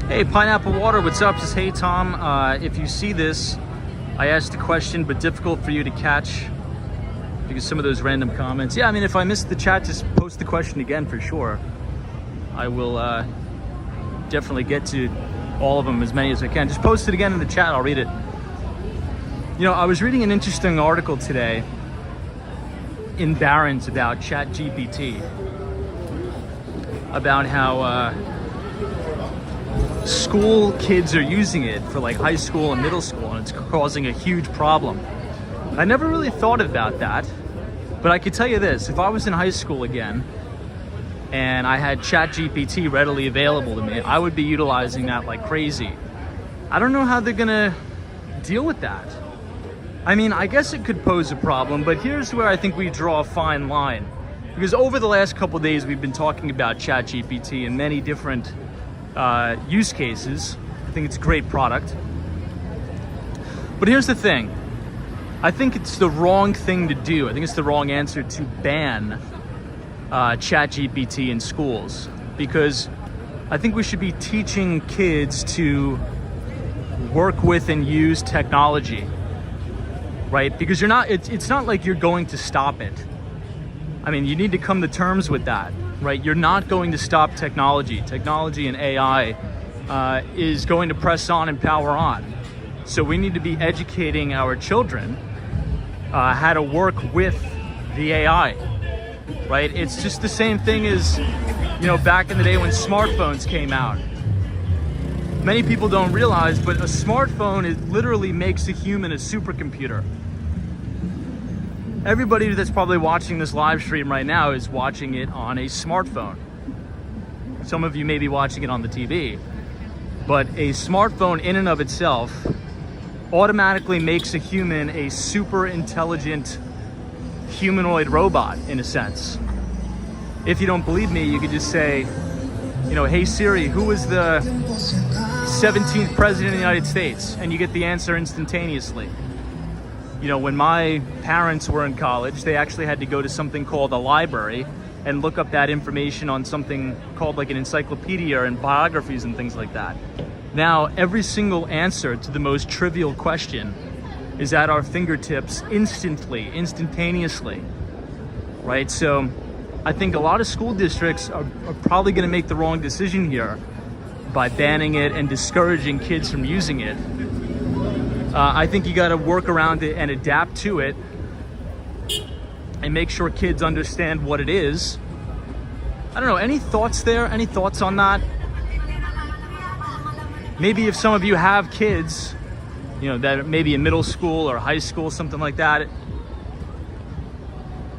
Hey, Pineapple Water, what's up? Says, hey, Tom, if you see this, I asked a question, but difficult for you to catch because some of those random comments. Yeah, I mean, if I missed the chat, just post the question again for sure. I will definitely get to all of them, as many as I can. Just post it again in the chat, I'll read it. You know, I was reading an interesting article today in Barron's about ChatGPT, about how school kids are using it for like high school and middle school, and it's causing a huge problem. I never really thought about that, but I could tell you this: if I was in high school again and I had ChatGPT readily available to me, I would be utilizing that like crazy. I don't know how they're gonna deal with that. I mean, I guess it could pose a problem, but here's where I think we draw a fine line. Because over the last couple of days, we've been talking about ChatGPT in many different use cases. I think it's a great product. But here's the thing. I think it's the wrong thing to do. I think it's the wrong answer to ban ChatGPT in schools, because I think we should be teaching kids to work with and use technology, right? Because it's not like you're going to stop it. I mean, you need to come to terms with that, right? You're not going to stop technology. Technology and AI is going to press on and power on. So we need to be educating our children how to work with the AI, right? It's just the same thing as, you know, back in the day when smartphones came out. Many people don't realize, but a smartphone literally makes a human a supercomputer. Everybody that's probably watching this live stream right now is watching it on a smartphone. Some of you may be watching it on the TV. But a smartphone in and of itself automatically makes a human a super intelligent humanoid robot, in a sense. If you don't believe me, you could just say, you know, hey Siri, who was the 17th president of the United States? And you get the answer instantaneously. You know, when my parents were in college, they actually had to go to something called a library and look up that information on something called like an encyclopedia and biographies and things like that. Now, every single answer to the most trivial question is at our fingertips instantly, instantaneously, right? So I think a lot of school districts are probably going to make the wrong decision here by banning it and discouraging kids from using it. I think you got to work around it and adapt to it and make sure kids understand what it is. I don't know, any thoughts there? Any thoughts on that? Maybe if some of you have kids, you know, that maybe in middle school or high school, something like that,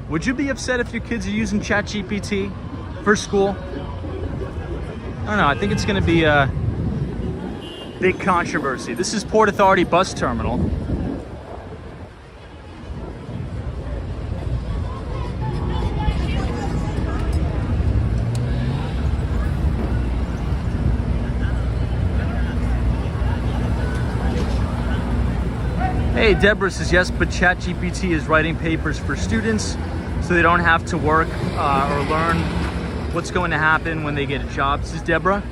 would you be upset if your kids are using ChatGPT for school? I don't know, I think it's gonna be a big controversy. This is Port Authority Bus Terminal. Hey, Deborah says yes, but ChatGPT is writing papers for students so they don't have to work or learn what's going to happen when they get a job, says Deborah.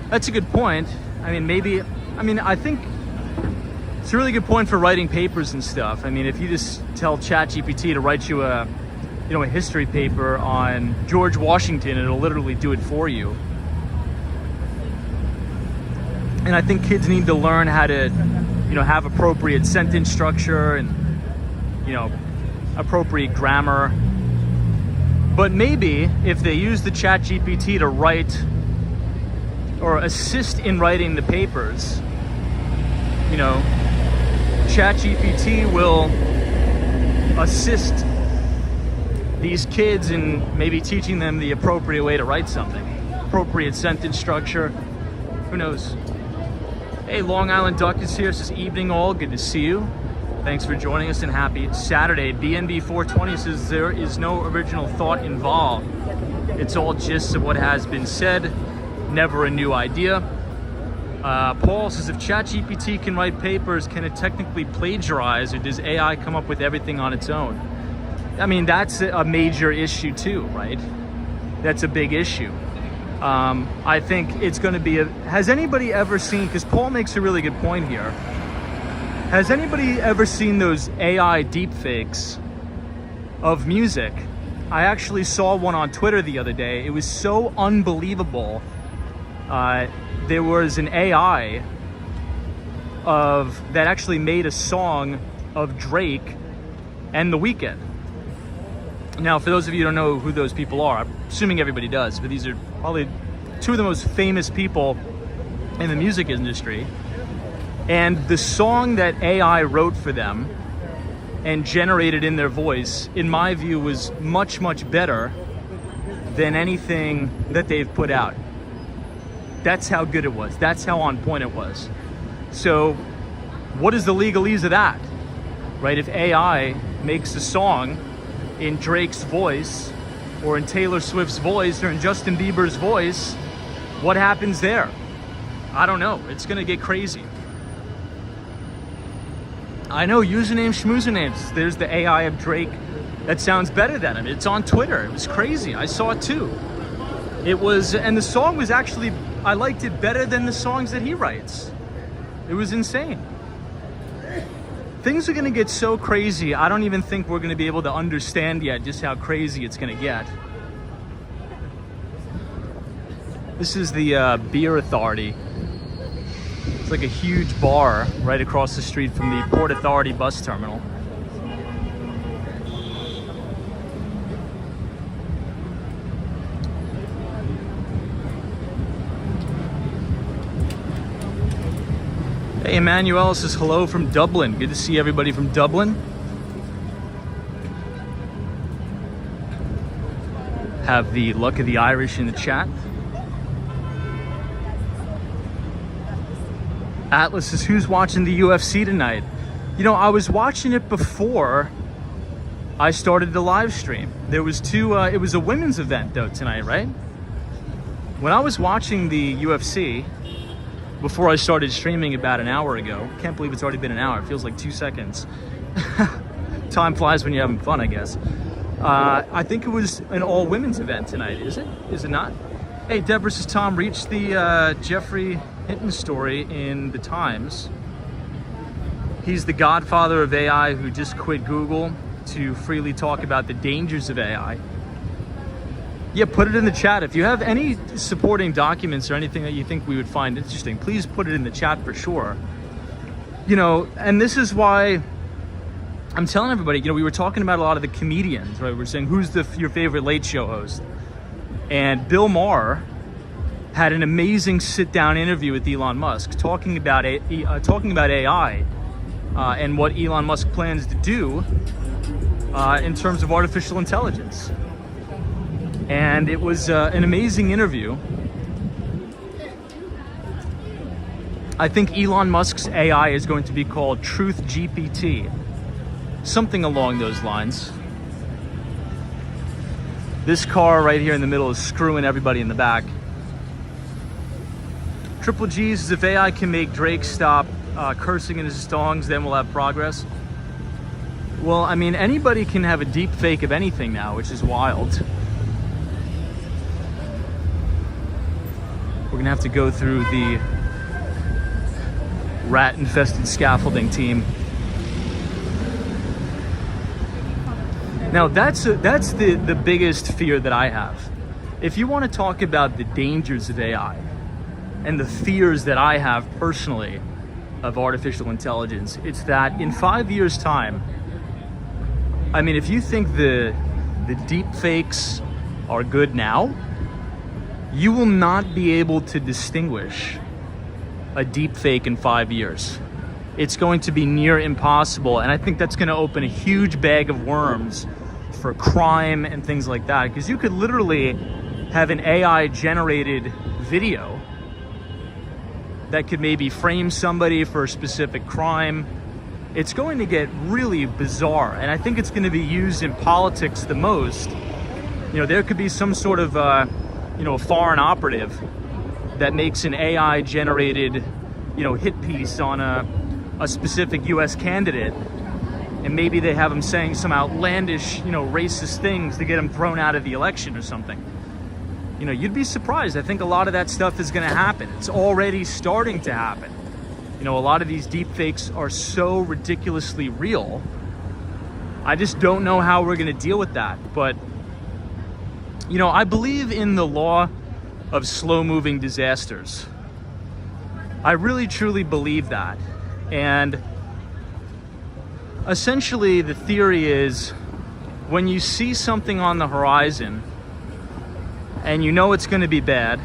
That's a good point. I mean, I think it's a really good point for writing papers and stuff. I mean, if you just tell ChatGPT to write you a history paper on George Washington, it'll literally do it for you. And I think kids need to learn how to, you know, have appropriate sentence structure and, you know, appropriate grammar. But maybe if they use the ChatGPT to write or assist in writing the papers, you know, ChatGPT will assist these kids in maybe teaching them the appropriate way to write something, appropriate sentence structure. Who knows? Hey, Long Island Duck is here. Says evening all. Good to see you. Thanks for joining us and happy Saturday. BNB 420 says there is no original thought involved. It's all gists of what has been said. Never a new idea. Paul says if ChatGPT can write papers, can it technically plagiarize, or does AI come up with everything on its own? I mean, that's a major issue too, right? That's a big issue. I think it's going to be has anybody ever seen, because Paul makes a really good point here, has anybody ever seen those AI deepfakes of music? I actually saw one on Twitter the other day. It was so unbelievable. There was an AI that actually made a song of Drake and The Weeknd. Now, for those of you who don't know who those people are, I'm assuming everybody does, but these are probably two of the most famous people in the music industry. And the song that AI wrote for them and generated in their voice, in my view, was much, much better than anything that they've put out. That's how good it was. That's how on point it was. So what is the legalese of that, right? If AI makes a song in Drake's voice or in Taylor Swift's voice or in Justin Bieber's voice, what happens there? I don't know. It's gonna get crazy. I know, username schmoosernames. There's the AI of Drake that sounds better than him. It's on Twitter. It was crazy. I saw it too. It was, and the song was actually, I liked it better than the songs that he writes. It was insane. Things are gonna get so crazy, I don't even think we're gonna be able to understand yet just how crazy it's gonna get. This is the Beer Authority. It's like a huge bar right across the street from the Port Authority bus terminal. Hey, Emmanuel says hello from Dublin. Good to see everybody from Dublin. Have the luck of the Irish in the chat. Atlas says, who's watching the UFC tonight? You know, I was watching it before I started the live stream. There was it was a women's event though tonight, right? When I was watching the UFC, before I started streaming about an hour ago, can't believe it's already been an hour, it feels like 2 seconds. Time flies when you're having fun, I guess. I think it was an all women's event tonight, is it? Is it not? Hey, Deborah says, Tom, reached the Jeffrey Hinton story in the Times. He's the godfather of AI who just quit Google to freely talk about the dangers of AI. Yeah, put it in the chat. If you have any supporting documents or anything that you think we would find interesting, please put it in the chat for sure. You know, and this is why I'm telling everybody, you know, we were talking about a lot of the comedians, right? We're saying, who's your favorite late show host? And Bill Maher had an amazing sit-down interview with Elon Musk talking about AI and what Elon Musk plans to do in terms of artificial intelligence. And it was an amazing interview. I think Elon Musk's AI is going to be called Truth GPT. Something along those lines. This car right here in the middle is screwing everybody in the back. Triple G says, if AI can make Drake stop cursing in his songs, then we'll have progress. Well, I mean, anybody can have a deep fake of anything now, which is wild. We're gonna have to go through the rat-infested scaffolding team. Now, that's the biggest fear that I have. If you want to talk about the dangers of AI and the fears that I have personally of artificial intelligence, it's that in 5 years' time, I mean, if you think the deep fakes are good now, you will not be able to distinguish a deep fake in 5 years. It's going to be near impossible, and I think that's going to open a huge bag of worms for crime and things like that, because you could literally have an AI generated video that could maybe frame somebody for a specific crime. It's going to get really bizarre, and I think it's going to be used in politics the most. You know, there could be some sort of a foreign operative that makes an AI generated hit piece on a specific US candidate, and maybe they have him saying some outlandish racist things to get him thrown out of the election or something. You'd be surprised. I think a lot of that stuff is going to happen. It's already starting to happen. A lot of these deep fakes are so ridiculously real. I just don't know how we're going to deal with that. But I believe in the law of slow-moving disasters. I really truly believe that. And essentially the theory is, when you see something on the horizon and you know it's going to be bad,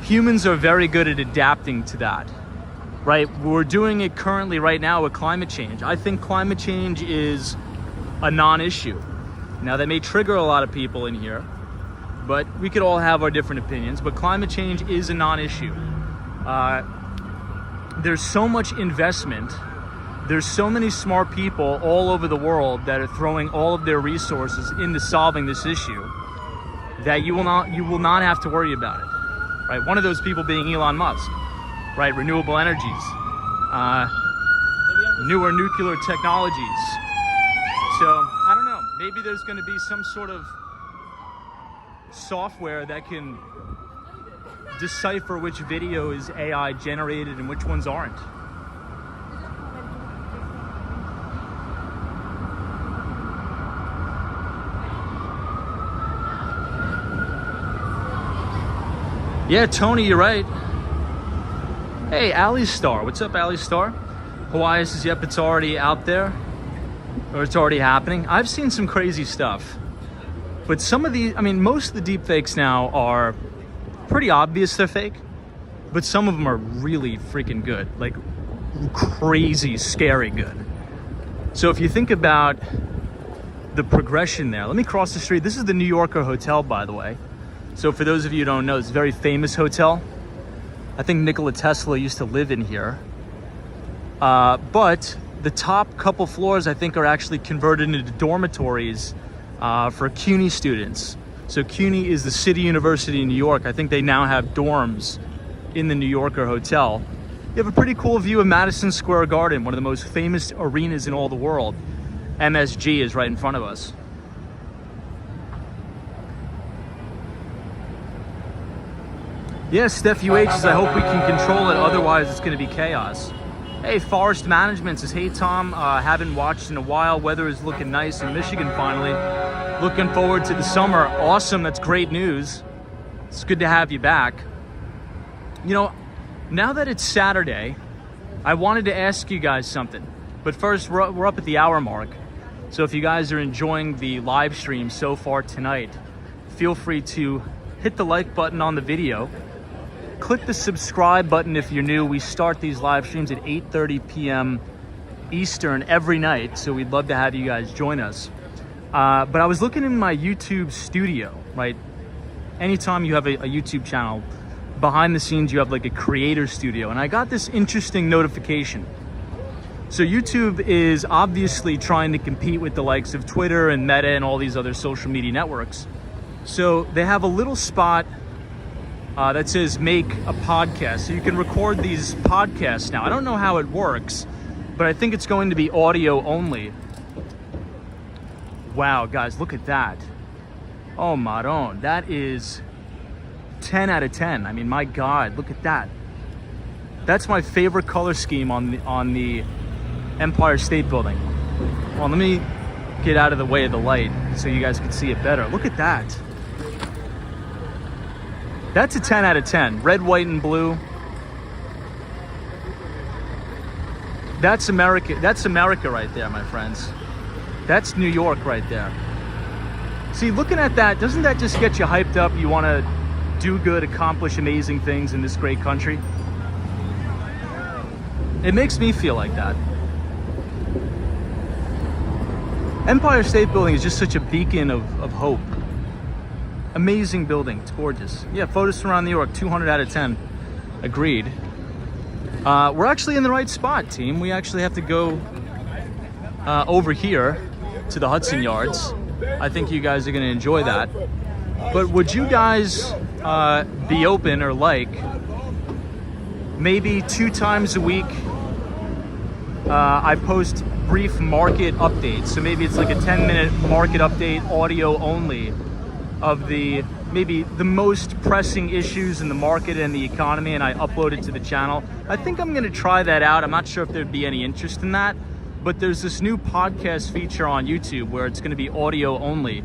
humans are very good at adapting to that, right? We're doing it currently right now with climate change. I think climate change is a non-issue. Now, that may trigger a lot of people in here, but we could all have our different opinions, but climate change is a non-issue. There's so much investment. There's so many smart people all over the world that are throwing all of their resources into solving this issue that you will not have to worry about it, right? One of those people being Elon Musk, right? Renewable energies, newer nuclear technologies. So I don't know, maybe there's going to be some sort of software that can decipher which video is AI generated and which ones aren't. Yeah, Tony, you're right. Hey, Ali Star. What's up, Ali Star? Hawaii says, yep, it's already out there. Or it's already happening. I've seen some crazy stuff. But some of the, most of the deep fakes now are pretty obvious they're fake. But some of them are really freaking good. Like, crazy, scary good. So if you think about the progression there. Let me cross the street. This is the New Yorker Hotel, by the way. So for those of you who don't know, it's a very famous hotel. I think Nikola Tesla used to live in here. But the top couple floors, I think, are actually converted into dormitories for CUNY students. So CUNY is the City University in New York. I think they now have dorms in the New Yorker Hotel. You have a pretty cool view of Madison Square Garden, one of the most famous arenas in all the world. MSG is right in front of us. Yeah, Steph UH says, I hope we can control it, otherwise it's going to be chaos. Hey, Forest Management says, hey Tom, haven't watched in a while. Weather is looking nice in Michigan finally. Looking forward to the summer. Awesome, that's great news. It's good to have you back. You know, now that it's Saturday, I wanted to ask you guys something. But first, we're up at the hour mark. So if you guys are enjoying the live stream so far tonight, feel free to hit the like button on the video. Click the subscribe button if you're new. We start these live streams at 8:30 p.m. Eastern every night, so we'd love to have you guys join us. But I was looking in my YouTube studio, right? Anytime you have a YouTube channel, behind the scenes you have like a creator studio, and I got this interesting notification. So YouTube is obviously trying to compete with the likes of Twitter and Meta and all these other social media networks. So they have a little spot that says make a podcast. So you can record these podcasts now. I don't know how it works, but I think it's going to be audio only. Wow, guys, look at that. Oh, Maron, that is 10 out of 10. I mean, my God, look at that. That's my favorite color scheme on the Empire State Building. Well, let me get out of the way of the light so you guys can see it better. Look at that. That's a 10 out of 10. Red, white, and blue. That's America. That's America right there, my friends. That's New York right there. See, looking at that, doesn't that just get you hyped up? You want to do good, accomplish amazing things in this great country? It makes me feel like that. Empire State Building is just such a beacon of hope. Amazing building, it's gorgeous. Yeah, photos from around New York, 200 out of 10. Agreed. We're actually in the right spot, team. We actually have to go over here to the Hudson Yards. I think you guys are gonna enjoy that. But would you guys be open or like maybe 2 times a week I post brief market updates? So maybe it's like a 10-minute market update, audio only, of maybe the most pressing issues in the market and the economy, and I upload it to the channel. I think I'm gonna try that out. I'm not sure if there'd be any interest in that, but there's this new podcast feature on YouTube where it's gonna be audio only.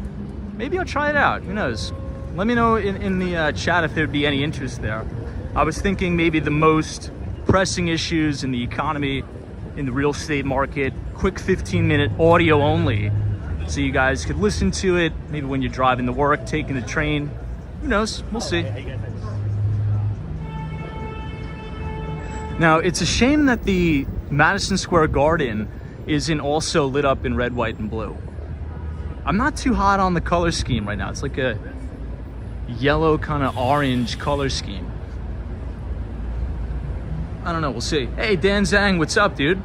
Maybe I'll try it out, who knows? Let me know in the chat if there'd be any interest there. I was thinking maybe the most pressing issues in the economy, in the real estate market, quick 15-minute audio only, so you guys could listen to it, maybe when you're driving to work, taking the train. Who knows? We'll see. Now, it's a shame that the Madison Square Garden isn't also lit up in red, white, and blue. I'm not too hot on the color scheme right now. It's like a yellow kind of orange color scheme. I don't know, we'll see. Hey, Dan Zhang, what's up, dude?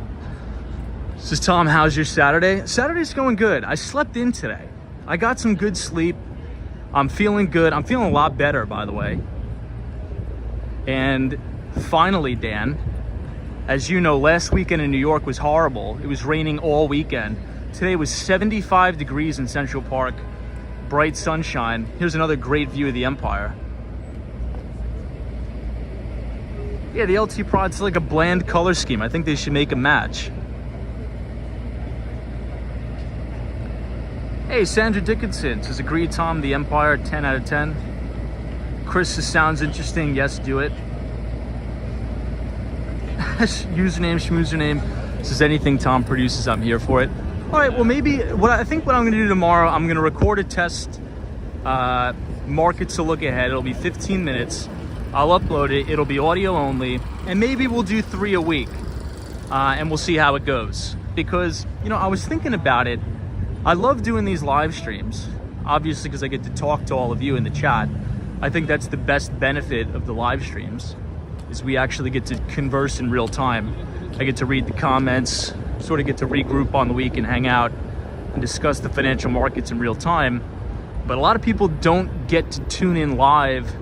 This is Tom, how's your Saturday? Saturday's going good. I slept in today. I got some good sleep. I'm feeling good. I'm feeling a lot better, by the way. And finally, Dan, as you know, last weekend in New York was horrible. It was raining all weekend. Today was 75 degrees in Central Park, bright sunshine. Here's another great view of the Empire. Yeah, the LT Prod's like a bland color scheme. I think they should make a match. Hey, Sandra Dickinson says, agreed, Tom, the Empire, 10 out of 10. Chris says, sounds interesting. Yes, do it. Username, schmoosername says, anything Tom produces, I'm here for it. All right, well, maybe what I'm gonna do tomorrow, I'm gonna record a test market to look ahead. It'll be 15 minutes. I'll upload it. It'll be audio only, and maybe we'll do 3 a week, and we'll see how it goes. Because, you know, I was thinking about it. I love doing these live streams, obviously, because I get to talk to all of you in the chat. I think that's the best benefit of the live streams, is we actually get to converse in real time. I get to read the comments, sort of get to regroup on the week and hang out and discuss the financial markets in real time. But a lot of people don't get to tune in live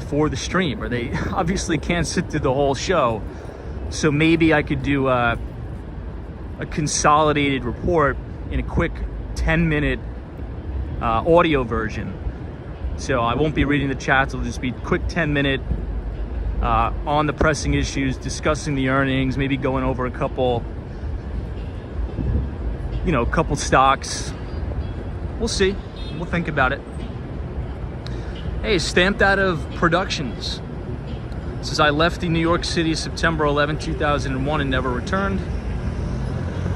for the stream, or they obviously can't sit through the whole show. So maybe I could do a consolidated report in a quick 10-minute audio version. So I won't be reading the chats, it'll just be quick 10-minute on the pressing issues, discussing the earnings, maybe going over a couple stocks. We'll see. We'll think about it. Hey, Stamped Out of Productions says, I left the New York City September 11, 2001 and never returned.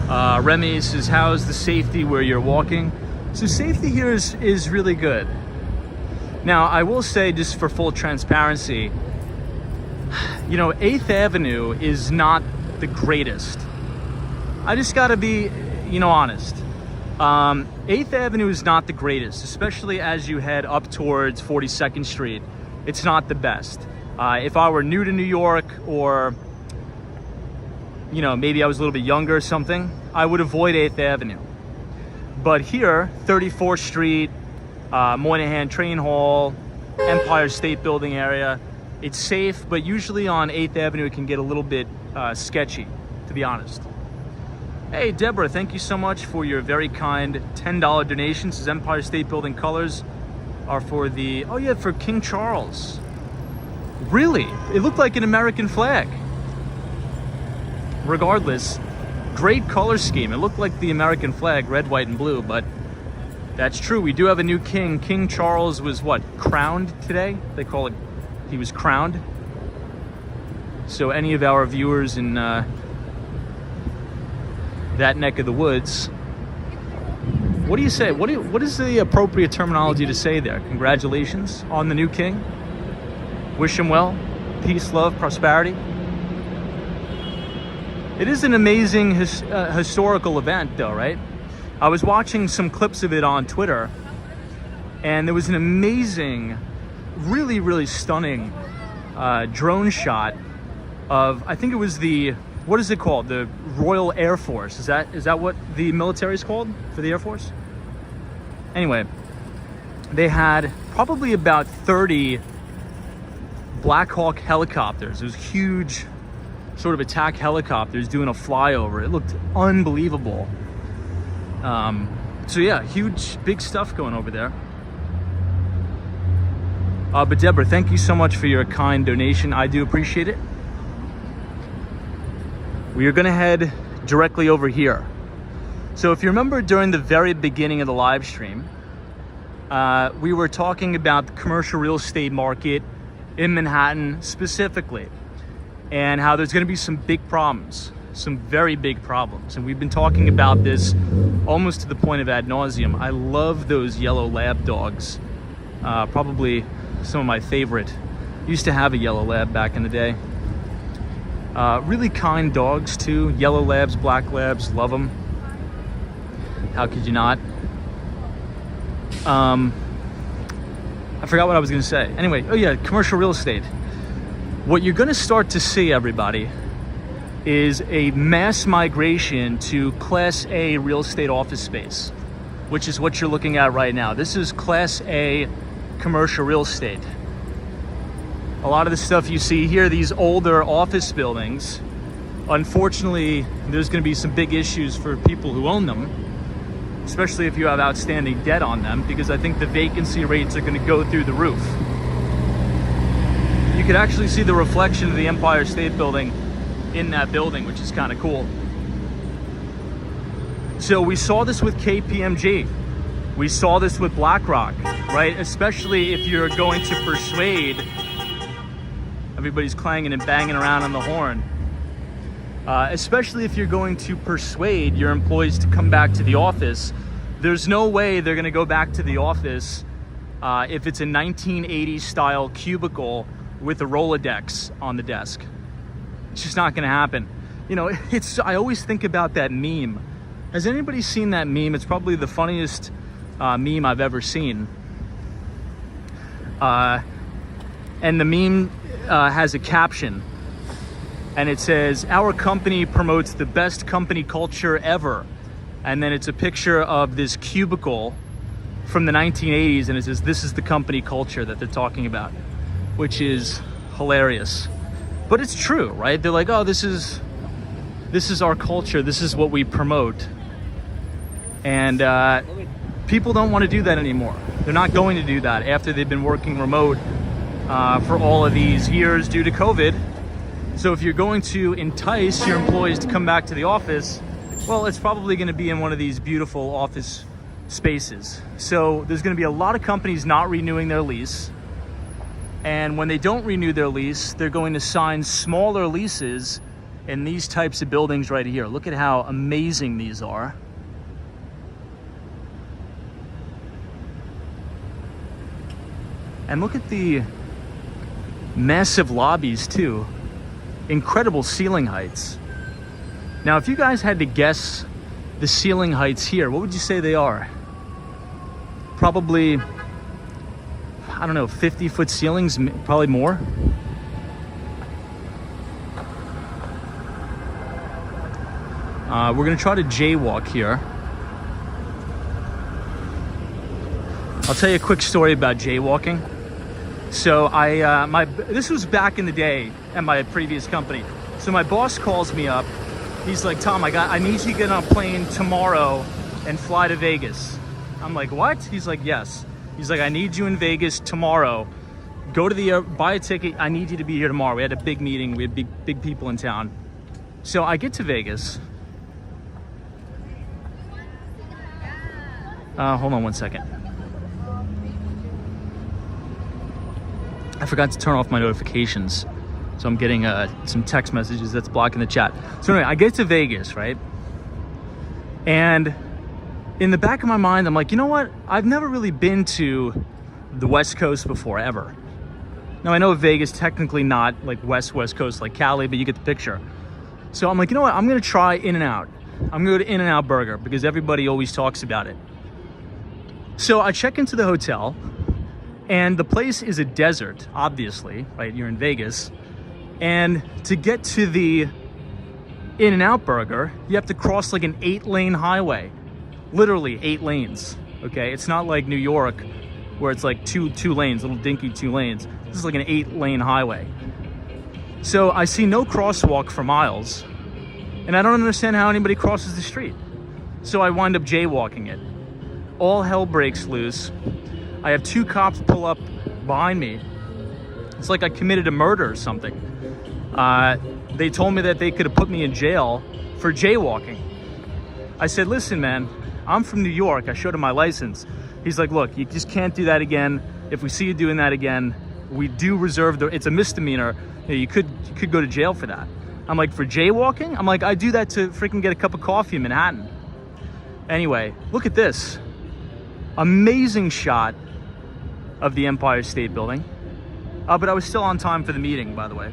Remy says, how's the safety where you're walking? So safety here is really good. Now, I will say, just for full transparency, 8th Avenue is not the greatest. I just gotta be, honest. 8th Avenue is not the greatest, especially as you head up towards 42nd Street. It's not the best. If I were new to New York, or maybe I was a little bit younger or something, I would avoid 8th Avenue. But here, 34th Street, Moynihan Train Hall, Empire State Building area, it's safe, but usually on 8th Avenue it can get a little bit sketchy, to be honest. Hey, Deborah, thank you so much for your very kind $10 donation. Says Empire State Building colors are for for King Charles. Really? It looked like an American flag. Regardless, great color scheme. It looked like the American flag, red, white, and blue, but that's true. We do have a new king. King Charles was crowned today? They call it, he was crowned. So any of our viewers in that neck of the woods, what do you say? What is the appropriate terminology to say there? Congratulations on the new king. Wish him well. Peace, love, prosperity. It is an amazing historical event, though, right? I was watching some clips of it on Twitter, and there was an amazing, really, really stunning drone shot of, I think it was what is it called? The Royal Air Force. Is that what the military is called for the Air Force? Anyway, they had probably about 30 Black Hawk helicopters. It was huge, sort of attack helicopters doing a flyover. It looked unbelievable. So yeah, huge, big stuff going over there. But Deborah, thank you so much for your kind donation. I do appreciate it. We are gonna head directly over here. So if you remember during the very beginning of the live stream, we were talking about the commercial real estate market in Manhattan specifically, and how there's gonna be some big problems, some very big problems. And we've been talking about this almost to the point of ad nauseum. I love those yellow lab dogs. Probably some of my favorite. Used to have a yellow lab back in the day. Really kind dogs too. Yellow labs, black labs, love them. How could you not? I forgot what I was gonna say. Anyway, oh yeah, commercial real estate. What you're gonna start to see, everybody, is a mass migration to Class A real estate office space, which is what you're looking at right now. This is Class A commercial real estate. A lot of the stuff you see here, these older office buildings, unfortunately, there's gonna be some big issues for people who own them, especially if you have outstanding debt on them, because I think the vacancy rates are gonna go through the roof. You could actually see the reflection of the Empire State Building in that building, which is kind of cool. So we saw this with KPMG. We saw this with BlackRock, right? Especially if you're going to persuade, everybody's clanging and banging around on the horn. Especially if you're going to persuade your employees to come back to the office, there's no way they're gonna go back to the office if it's a 1980s style cubicle with a Rolodex on the desk. It's just not gonna happen. You know, I always think about that meme. Has anybody seen that meme? It's probably the funniest meme I've ever seen. And the meme has a caption and it says, "Our company promotes the best company culture ever." And then it's a picture of this cubicle from the 1980s, and it says, "This is the company culture that they're talking about," which is hilarious. But it's true, right? They're like, "Oh, this is our culture. This is what we promote." And people don't want to do that anymore. They're not going to do that after they've been working remote for all of these years due to COVID. So if you're going to entice your employees to come back to the office, well, it's probably going to be in one of these beautiful office spaces. So there's going to be a lot of companies not renewing their lease. And when they don't renew their lease, they're going to sign smaller leases in these types of buildings right here. Look at how amazing these are. And look at the massive lobbies too. Incredible ceiling heights. Now, if you guys had to guess the ceiling heights here, what would you say they are? Probably, I don't know, 50-foot ceilings, probably more. We're gonna try to jaywalk here. I'll tell you a quick story about jaywalking. So this was back in the day at my previous company. So my boss calls me up. He's like, "Tom, I need you to get on a plane tomorrow and fly to Vegas." I'm like, "What?" He's like, "Yes." He's like, "I need you in Vegas tomorrow. Go to the buy a ticket. I need you to be here tomorrow." We had a big meeting. We had big people in town. So I get to Vegas. Hold on one second. I forgot to turn off my notifications, so I'm getting some text messages that's blocking the chat. So anyway, I get to Vegas, right? And in the back of my mind, I'm like, you know what? I've never really been to the West Coast before, ever. Now, I know Vegas technically not like West Coast like Cali, but you get the picture. So I'm like, you know what? I'm gonna try In-N-Out. I'm gonna go to In-N-Out Burger because everybody always talks about it. So I check into the hotel. And the place is a desert, obviously, right? You're in Vegas. And to get to the In-N-Out Burger, you have to cross like an 8-lane highway. Literally 8 lanes, okay? It's not like New York, where it's like two lanes, little dinky 2 lanes. This is like an 8-lane highway. So I see no crosswalk for miles. And I don't understand how anybody crosses the street. So I wind up jaywalking it. All hell breaks loose. I have 2 cops pull up behind me. It's like I committed a murder or something. They told me that they could have put me in jail for jaywalking. I said, "Listen, man, I'm from New York." I showed him my license. He's like, "Look, you just can't do that again. If we see you doing that again, we do reserve it's a misdemeanor. You could go to jail for that." I'm like, "For jaywalking?" I'm like, "I do that to freaking get a cup of coffee in Manhattan." Anyway, look at this. Amazing shot of the Empire State Building. But I was still on time for the meeting, by the way.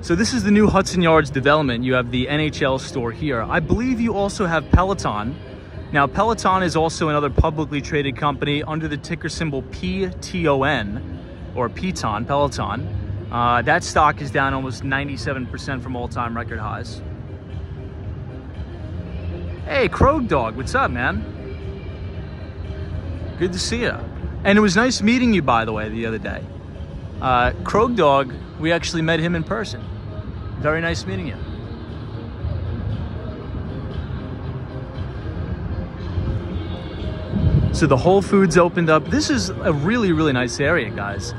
So this is the new Hudson Yards development. You have the NHL store here. I believe you also have Peloton. Now, Peloton is also another publicly traded company under the ticker symbol PTON, or Peloton. That stock is down almost 97% from all-time record highs. Hey, Krog Dog, what's up, man? Good to see you. And it was nice meeting you, by the way, the other day. Krog Dog, we actually met him in person. Very nice meeting you. So the Whole Foods opened up. This is a really, really nice area, guys.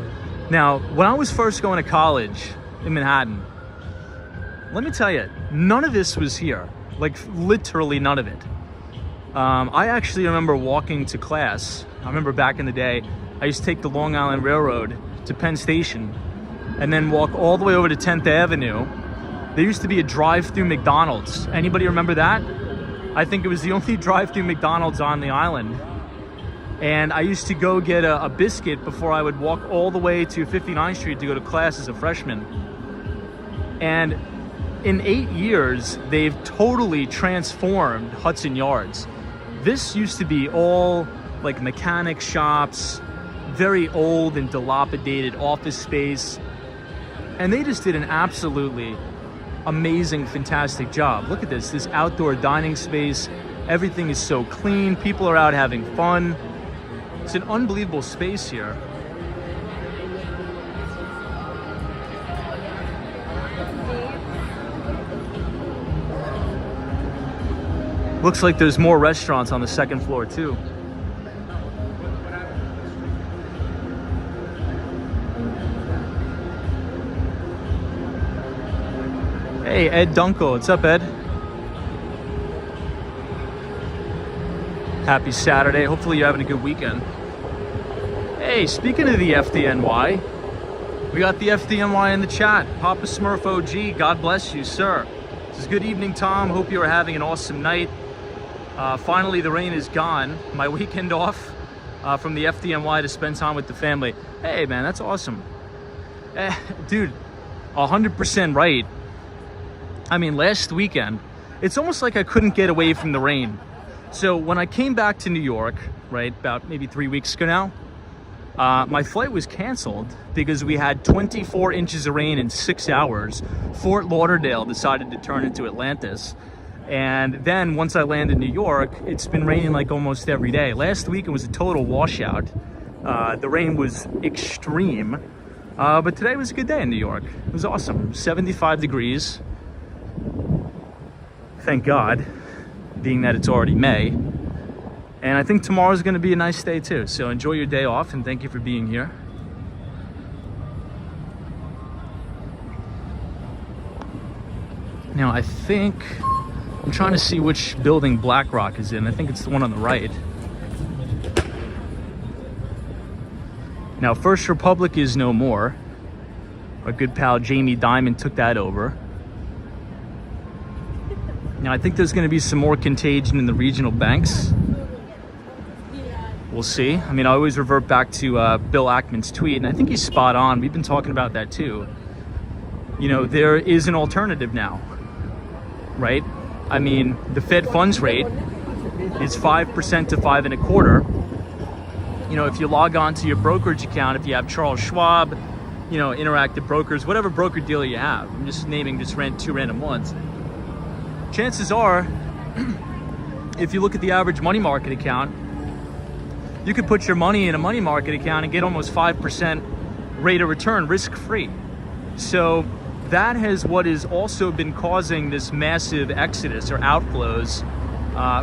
Now, when I was first going to college in Manhattan, let me tell you, none of this was here. Like, literally none of it. I actually remember walking to class. I remember back in the day, I used to take the Long Island Railroad to Penn Station and then walk all the way over to 10th Avenue. There used to be a drive-through McDonald's. Anybody remember that? I think it was the only drive-through McDonald's on the island. And I used to go get a biscuit before I would walk all the way to 59th Street to go to class as a freshman. And in 8 years, they've totally transformed Hudson Yards. This used to be all like mechanic shops, very old and dilapidated office space. And they just did an absolutely amazing, fantastic job. Look at this outdoor dining space. Everything is so clean. People are out having fun. It's an unbelievable space here. Looks like there's more restaurants on the second floor too. Hey, Ed Dunkel. What's up, Ed? Happy Saturday. Hopefully you're having a good weekend. Hey, speaking of the FDNY, we got the FDNY in the chat. Papa Smurf OG, God bless you, sir. This is good evening, Tom. Hope you are having an awesome night. Finally, the rain is gone. My weekend off from the FDNY to spend time with the family. Hey, man, that's awesome. Dude, 100% right. I mean, last weekend, it's almost like I couldn't get away from the rain. So when I came back to New York, right, about maybe 3 weeks ago now, my flight was canceled because we had 24 inches of rain in 6 hours. Fort Lauderdale decided to turn into Atlantis. And then once I landed in New York, it's been raining like almost every day. Last week, it was a total washout. The rain was extreme. But today was a good day in New York. It was awesome. 75 degrees. Thank God, being that it's already May. And I think tomorrow's going to be a nice day too. So enjoy your day off and thank you for being here. Now I think, I'm trying to see which building BlackRock is in. I think it's the one on the right. Now First Republic is no more. Our good pal Jamie Dimon took that over. Now I think there's going to be some more contagion in the regional banks. We'll see. I mean, I always revert back to Bill Ackman's tweet, and I think he's spot on. We've been talking about that too. You know, there is an alternative now, right? I mean, the Fed funds rate is 5% to 5.25%. You know, if you log on to your brokerage account, if you have Charles Schwab, you know, Interactive Brokers, whatever broker dealer you have, I'm just naming just two random ones. Chances are, if you look at the average money market account, you could put your money in a money market account and get almost 5% rate of return risk-free. So that has what has also been causing this massive exodus or outflows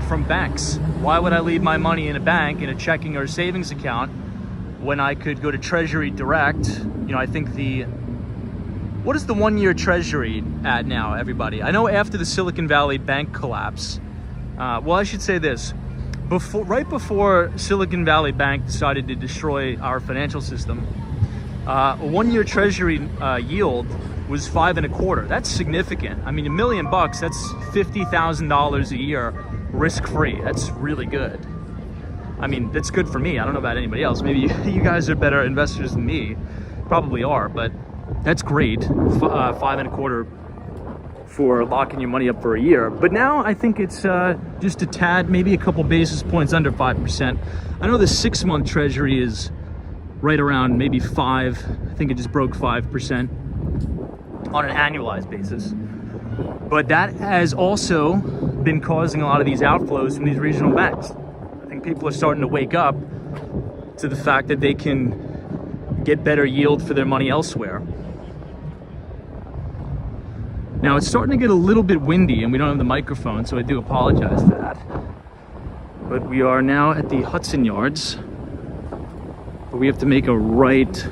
from banks. Why would I leave my money in a bank, in a checking or savings account, when I could go to Treasury Direct? You know, I think what is the 1-year Treasury at now, everybody? I know after the Silicon Valley Bank collapse, well, I should say this. Right before Silicon Valley Bank decided to destroy our financial system, a 1-year Treasury yield was 5.25%. That's significant. I mean, $1 million bucks, that's $50,000 a year risk-free. That's really good. I mean, that's good for me. I don't know about anybody else. Maybe you guys are better investors than me. Probably are, but that's great. 5.25% for locking your money up for a year. But now I think it's just a tad, maybe a couple basis points under 5%. I know the 6-month Treasury is right around maybe 5. I think it just broke 5% on an annualized basis. But that has also been causing a lot of these outflows from these regional banks. I think people are starting to wake up to the fact that they can get better yield for their money elsewhere. Now it's starting to get a little bit windy and we don't have the microphone, so I do apologize for that. But we are now at the Hudson Yards. But we have to make a right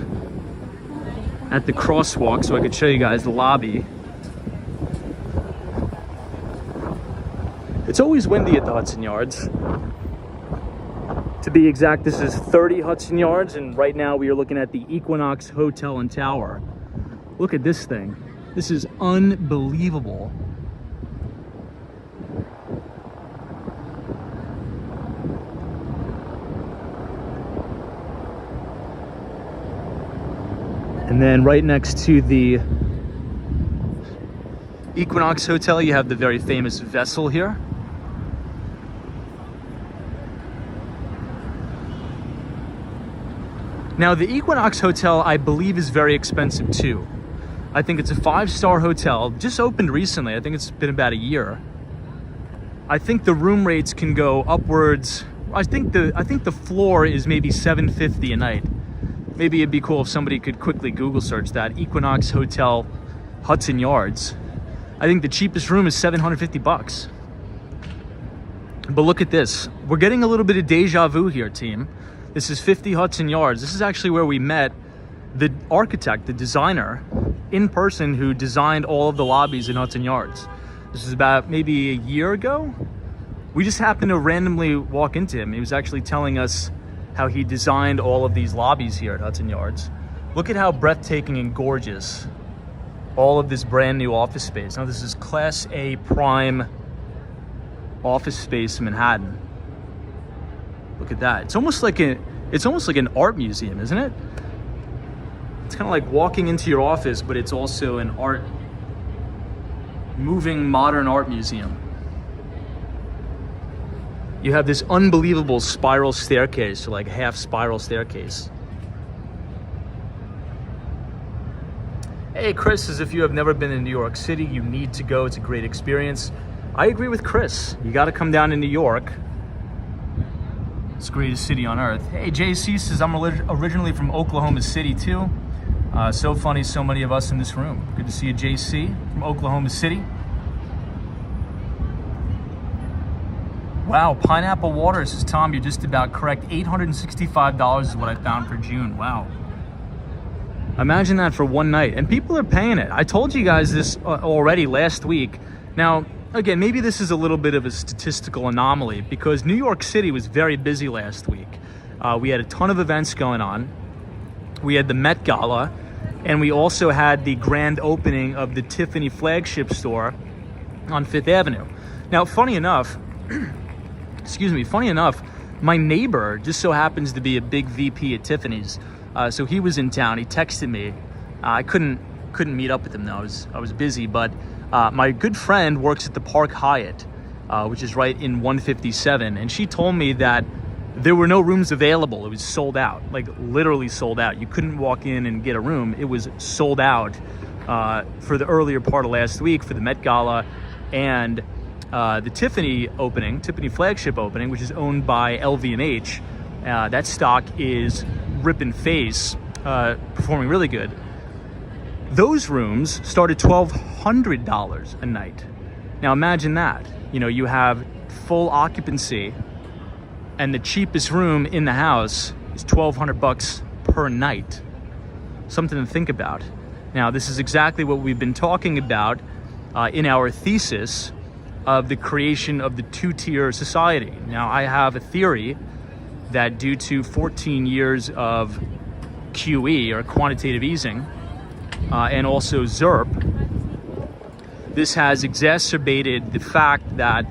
at the crosswalk so I could show you guys the lobby. It's always windy at the Hudson Yards. To be exact, this is 30 Hudson Yards, and right now we are looking at the Equinox Hotel and Tower. Look at this thing. This is unbelievable. And then right next to the Equinox Hotel, you have the very famous vessel here. Now the Equinox Hotel, I believe, is very expensive too. I think it's a 5-star hotel, just opened recently. I think it's been about a year. I think the room rates can go upwards. I think the floor is maybe $750 a night. Maybe it'd be cool if somebody could quickly Google search that. Equinox Hotel, Hudson Yards. I think the cheapest room is $750. But look at this. We're getting a little bit of deja vu here, team. This is 50 Hudson Yards. This is actually where we met the architect, the designer, in person, who designed all of the lobbies in Hudson Yards. This is about maybe a year ago. We just happened to randomly walk into him. He was actually telling us how he designed all of these lobbies here at Hudson Yards. Look at how breathtaking and gorgeous all of this brand new office space. Now this is Class A prime office space in Manhattan. Look at that. It's almost like an art museum, isn't it? It's kind of like walking into your office, but it's also an moving modern art museum. You have this unbelievable spiral staircase, or like half spiral staircase. Hey, Chris says if you have never been in New York City, you need to go. It's a great experience. I agree with Chris. You got to come down to New York. It's the greatest city on earth. Hey, JC says I'm originally from Oklahoma City too. So funny, so many of us in this room. Good to see you, JC, from Oklahoma City. Wow, pineapple water, says Tom, you're just about correct. $865 is what I found for June. Wow. Imagine that for one night. And people are paying it. I told you guys this already last week. Now, again, maybe this is a little bit of a statistical anomaly because New York City was very busy last week. We had a ton of events going on. We had the Met Gala, and we also had the grand opening of the Tiffany flagship store on Fifth Avenue. Now, funny enough, funny enough, my neighbor just so happens to be a big VP at Tiffany's. So he was in town. He texted me. I couldn't meet up with him though. I was busy. But my good friend works at the Park Hyatt, which is right in 157, and she told me that there were no rooms available. It was sold out, like literally sold out. You couldn't walk in and get a room. It was sold out for the earlier part of last week for the Met Gala and the Tiffany flagship opening, which is owned by LVMH. That stock is ripping face, performing really good. Those rooms start at $1,200 a night. Now imagine that. You know, you have full occupancy and the cheapest room in the house is $1,200 per night. Something to think about. Now, this is exactly what we've been talking about in our thesis of the creation of the two-tier society. Now, I have a theory that due to 14 years of QE, or quantitative easing, and also ZERP, this has exacerbated the fact that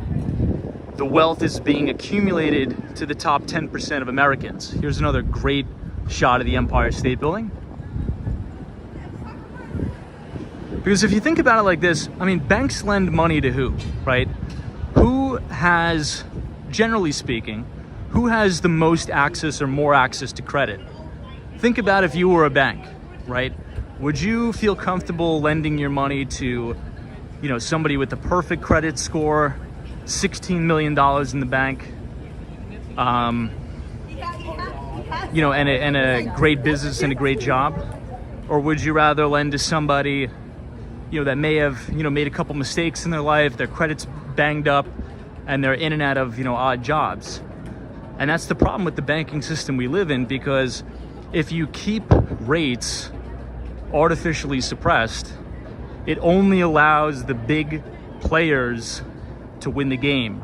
the wealth is being accumulated to the top 10% of Americans. Here's another great shot of the Empire State Building. Because if you think about it like this, I mean, banks lend money to who, right? Who has, generally speaking, who has the most access or more access to credit? Think about if you were a bank, right? Would you feel comfortable lending your money to, you know, somebody with a perfect credit score, $16 million in the bank, you know, and a great business and a great job? Or would you rather lend to somebody, you know, that may have, you know, made a couple mistakes in their life, their credit's banged up, and they're in and out of, you know, odd jobs? And that's the problem with the banking system we live in, because if you keep rates artificially suppressed, it only allows the big players to win the game.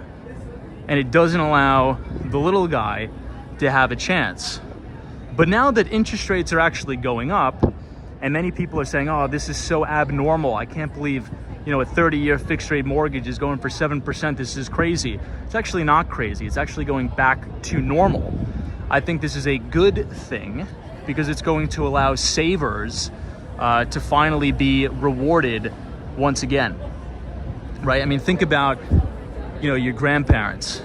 And it doesn't allow the little guy to have a chance. But now that interest rates are actually going up, and many people are saying, oh, this is so abnormal. I can't believe, you know, a 30-year fixed rate mortgage is going for 7%. This is crazy. It's actually not crazy. It's actually going back to normal. I think this is a good thing because it's going to allow savers to finally be rewarded once again, right? I mean, think about, you know, your grandparents.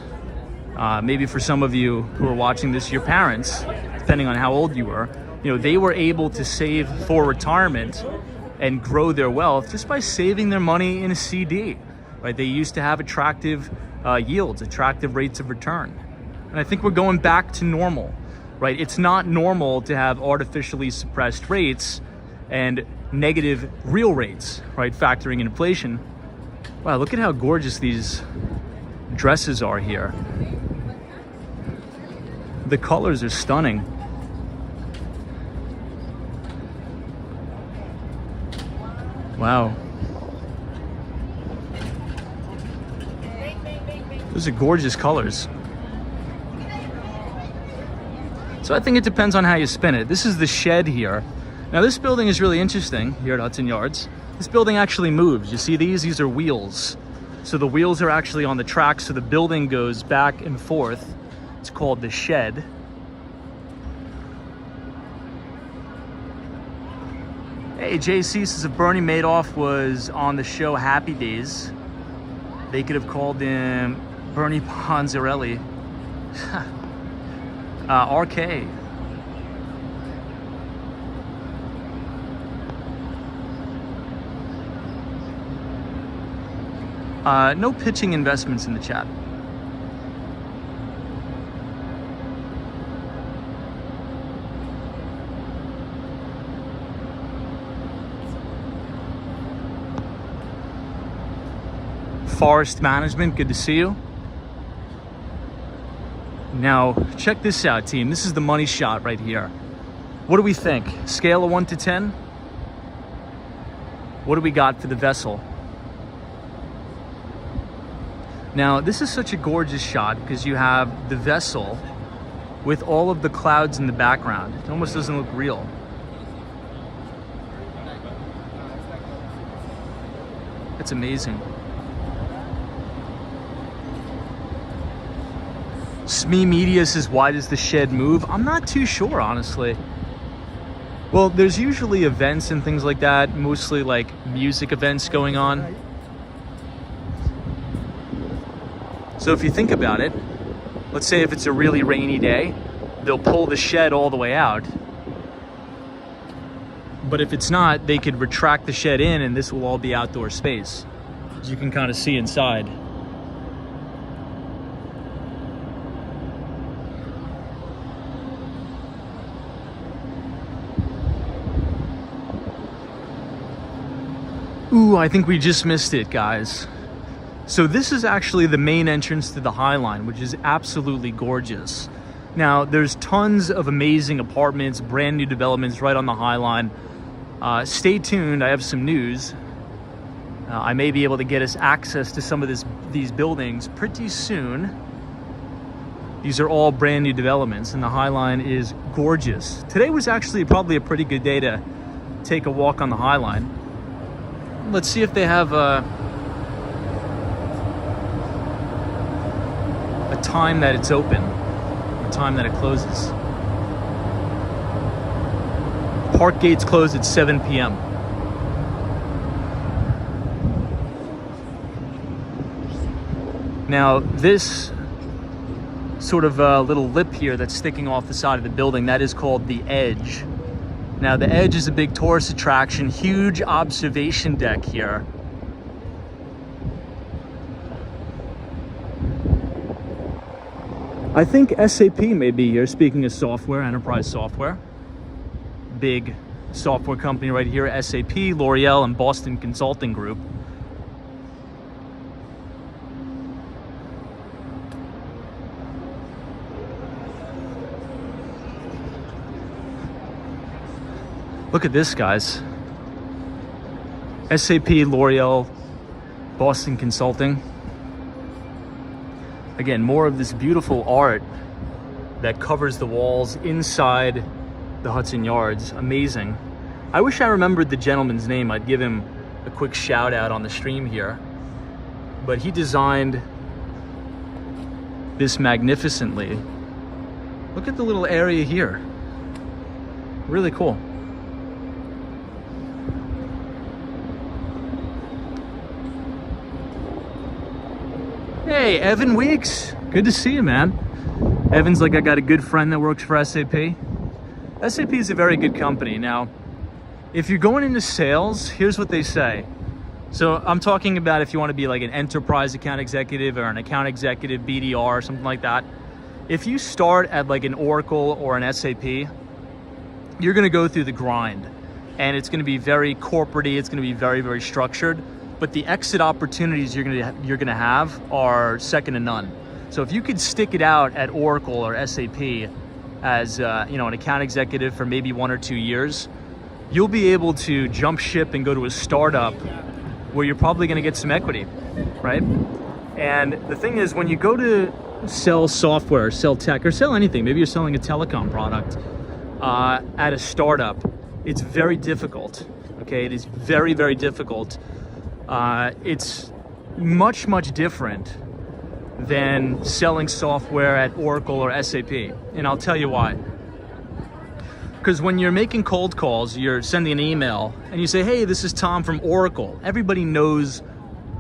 Maybe for some of you who are watching this, your parents, depending on how old you were, you know, they were able to save for retirement and grow their wealth just by saving their money in a CD, right? They used to have attractive yields, attractive rates of return. And I think we're going back to normal, right? It's not normal to have artificially suppressed rates and negative real rates, right? Factoring in inflation. Wow, look at how gorgeous these dresses are here. The colors are stunning. Wow. Those are gorgeous colors. So I think it depends on how you spin it. This is the Shed here. Now this building is really interesting here at Hudson Yards. This building actually moves. You see these? These are wheels. So the wheels are actually on the track, so the building goes back and forth. It's called the Shed. Hey, JC says if Bernie Madoff was on the show Happy Days, they could have called him Bernie Ponzarelli. RK. No pitching investments in the chat. Forest Management, good to see you. Now, check this out, team. This is the money shot right here. What do we think? Scale of 1 to 10? What do we got for the vessel? Now, this is such a gorgeous shot because you have the vessel with all of the clouds in the background. It almost doesn't look real. It's amazing. Smee Media says, why does the Shed move? I'm not too sure, honestly. Well, there's usually events and things like that, mostly like music events going on. So if you think about it, let's say if it's a really rainy day, they'll pull the Shed all the way out. But if it's not, they could retract the Shed in and this will all be outdoor space, as you can kind of see inside. Ooh, I think we just missed it, guys. So this is actually the main entrance to the High Line, which is absolutely gorgeous. Now, there's tons of amazing apartments, brand new developments right on the High Line. Stay tuned, I have some news. I may be able to get us access to some of these buildings pretty soon. These are all brand new developments and the High Line is gorgeous. Today was actually probably a pretty good day to take a walk on the High Line. Let's see if they have a time that it's open, a time that it closes. Park gates close at 7 p.m. Now, this sort of little lip here that's sticking off the side of the building, that is called the Edge. Now, the Edge is a big tourist attraction, huge observation deck here. I think SAP may be here, speaking of software, enterprise software. Big software company right here, SAP, L'Oreal, and Boston Consulting Group. Look at this, guys. SAP, L'Oreal, Boston Consulting. Again, more of this beautiful art that covers the walls inside the Hudson Yards. Amazing. I wish I remembered the gentleman's name. I'd give him a quick shout out on the stream here. But he designed this magnificently. Look at the little area here. Really cool. Hey, Evan Weeks. Good to see you, man. Evan's like, I got a good friend that works for SAP. SAP is a very good company. Now, if you're going into sales, here's what they say. So I'm talking about if you want to be like an enterprise account executive or an account executive, BDR, or something like that. If you start at like an Oracle or an SAP, you're going to go through the grind, and it's going to be very corporate-y. It's going to be very, very structured. But the exit opportunities you're going to have are second to none. So if you could stick it out at Oracle or SAP as you know, an account executive for maybe 1 or 2 years, you'll be able to jump ship and go to a startup where you're probably going to get some equity, right? And the thing is, when you go to sell software, sell tech, or sell anything, maybe you're selling a telecom product at a startup, it's very difficult, okay? It is very, very difficult. It's much, much different than selling software at Oracle or SAP. And I'll tell you why. Because when you're making cold calls, you're sending an email and you say, hey, this is Tom from Oracle. Everybody knows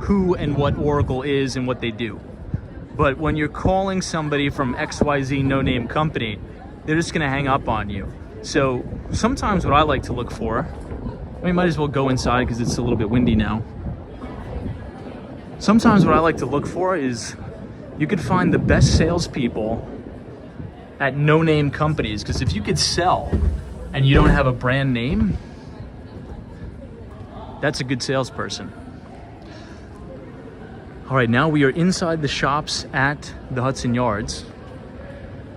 who and what Oracle is and what they do. But when you're calling somebody from XYZ no-name company, they're just gonna hang up on you. So sometimes what I like to look for, we might as well go inside because it's a little bit windy now. Sometimes what I like to look for is you could find the best salespeople at no-name companies, because if you could sell and you don't have a brand name, that's a good salesperson. All right, now we are inside the shops at the Hudson Yards.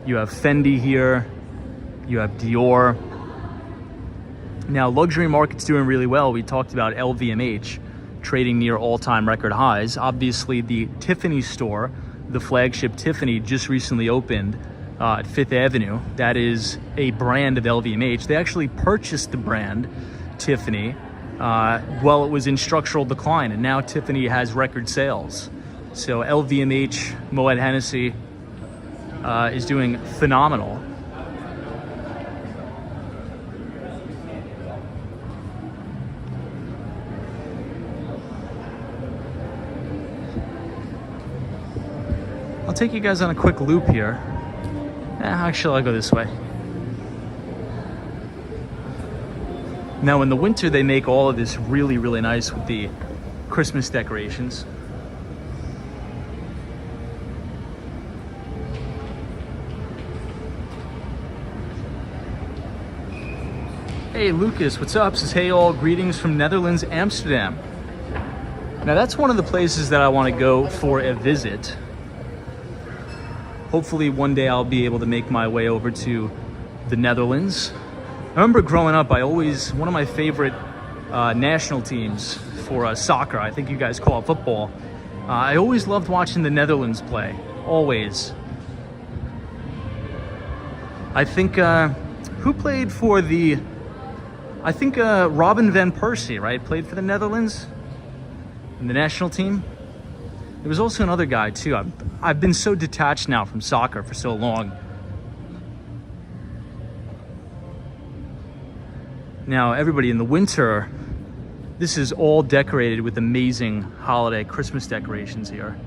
You have Fendi here, you have Dior. Now, luxury market's doing really well. We talked about LVMH trading near all-time record highs. Obviously, the Tiffany store, the flagship Tiffany, just recently opened at 5th Avenue. That is a brand of LVMH. They actually purchased the brand Tiffany while it was in structural decline, and now Tiffany has record sales. So LVMH, Moet Hennessy is doing phenomenal. I'll take you guys on a quick loop here. Actually, I'll go this way. Now, in the winter, they make all of this really, really nice with the Christmas decorations. Hey, Lucas, what's up? Says, hey all, greetings from Netherlands, Amsterdam. Now, that's one of the places that I want to go for a visit. Hopefully one day I'll be able to make my way over to the Netherlands. I remember growing up, one of my favorite national teams for soccer, I think you guys call it football, I always loved watching the Netherlands play, always. I think, who played for Robin van Persie, right? Played for the Netherlands in the national team. There was also another guy too. I've been so detached now from soccer for so long. Now, everybody, in the winter, this is all decorated with amazing holiday Christmas decorations here.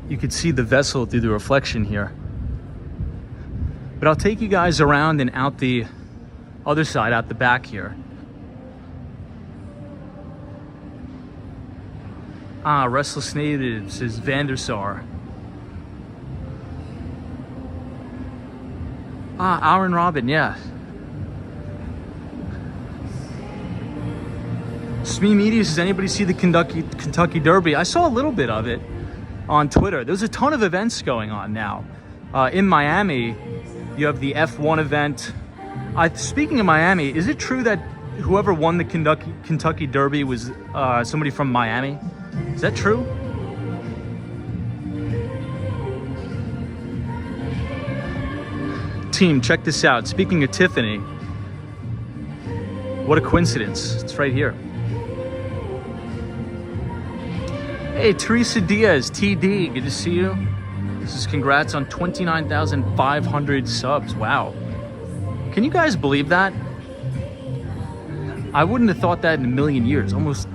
You could see the vessel through the reflection here. But I'll take you guys around and out the other side, out the back here. Restless Natives is Vandersar. Aaron Robin, yeah. Smee Media says, anybody see the Kentucky Derby? I saw a little bit of it on Twitter. There's a ton of events going on now. In Miami, you have the F1 event. Speaking of Miami, is it true that whoever won the Kentucky Derby was somebody from Miami? Is that true? Team, check this out. Speaking of Tiffany, what a coincidence. It's right here. Hey, Teresa Diaz, TD, good to see you. This is congrats on 29,500 subs. Wow. Can you guys believe that? I wouldn't have thought that in a million years. Almost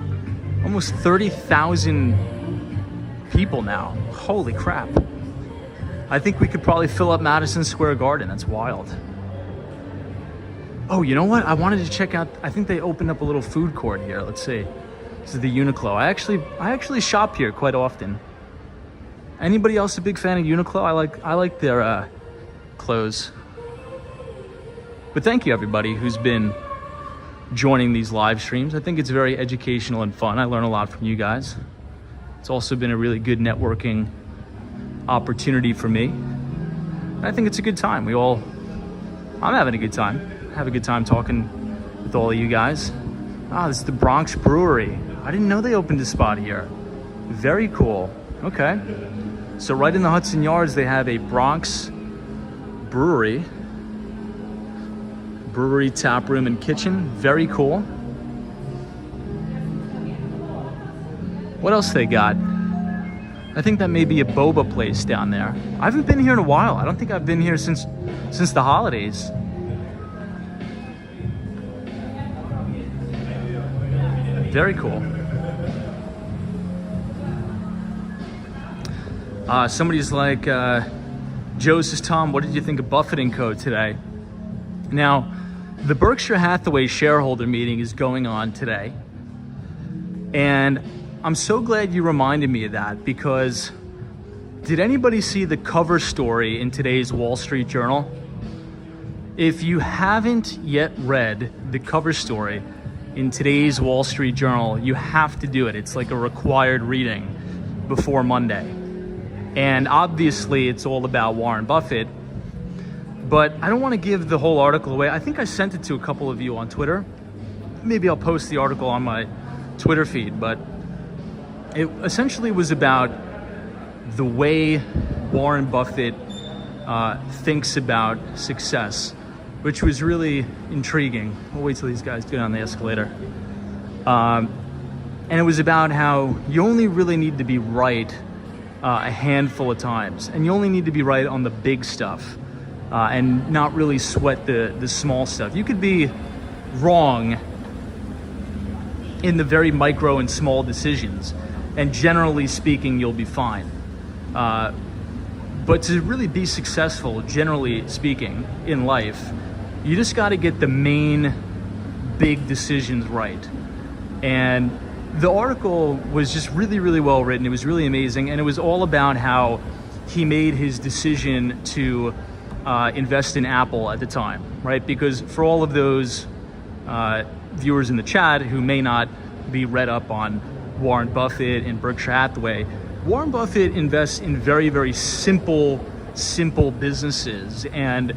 30,000 people now. Holy crap. I think we could probably fill up Madison Square Garden. That's wild. Oh, you know what? I wanted to check out, I think they opened up a little food court here. Let's see. This is the Uniqlo. I actually shop here quite often. Anybody else a big fan of Uniqlo? I like their clothes. But thank you everybody who's been joining these live streams. I think it's very educational and fun. I learn a lot from you guys. It's also been a really good networking opportunity for me. I think it's a good time. I'm having a good time. Have a good time talking with all of you guys. Ah, this is the Bronx Brewery. I didn't know they opened a spot here. Very cool. Okay. So right in the Hudson Yards, they have a Bronx Brewery. Brewery, tap room, and kitchen. Very cool. What else they got? I think that may be a boba place down there. I haven't been here in a while. I don't think I've been here since the holidays. Very cool. Somebody's like, Joe says, Tom, what did you think of Buffett & Co. today? Now, the Berkshire Hathaway shareholder meeting is going on today. And I'm so glad you reminded me of that, because did anybody see the cover story in today's Wall Street Journal? If you haven't yet read the cover story in today's Wall Street Journal, you have to do it. It's like a required reading before Monday. And obviously it's all about Warren Buffett, but I don't want to give the whole article away. I think I sent it to a couple of you on Twitter. Maybe I'll post the article on my Twitter feed, but it essentially was about the way Warren Buffett thinks about success, which was really intriguing. We'll wait till these guys get on the escalator. And it was about how you only really need to be right a handful of times, and you only need to be right on the big stuff and not really sweat the small stuff. You could be wrong in the very micro and small decisions, and generally speaking, you'll be fine. But to really be successful, generally speaking, in life, you just got to get the main big decisions right. And the article was just really, really well written. It was really amazing. And it was all about how he made his decision to invest in Apple at the time, right? Because for all of those viewers in the chat who may not be read up on Warren Buffett and Berkshire Hathaway, Warren Buffett invests in very, very simple businesses, and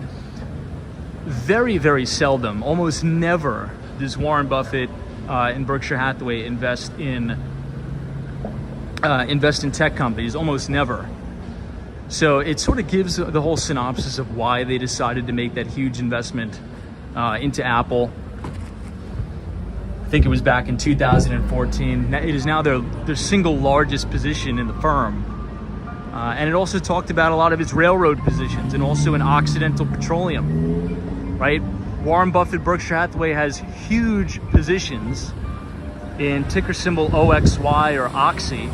very, very seldom, almost never, does Warren Buffett and Berkshire Hathaway invest in tech companies. Almost never. So it sort of gives the whole synopsis of why they decided to make that huge investment into Apple. I think it was back in 2014. It is now their single largest position in the firm. And it also talked about a lot of its railroad positions and also in Occidental Petroleum, right? Warren Buffett, Berkshire Hathaway has huge positions in ticker symbol OXY or Oxy,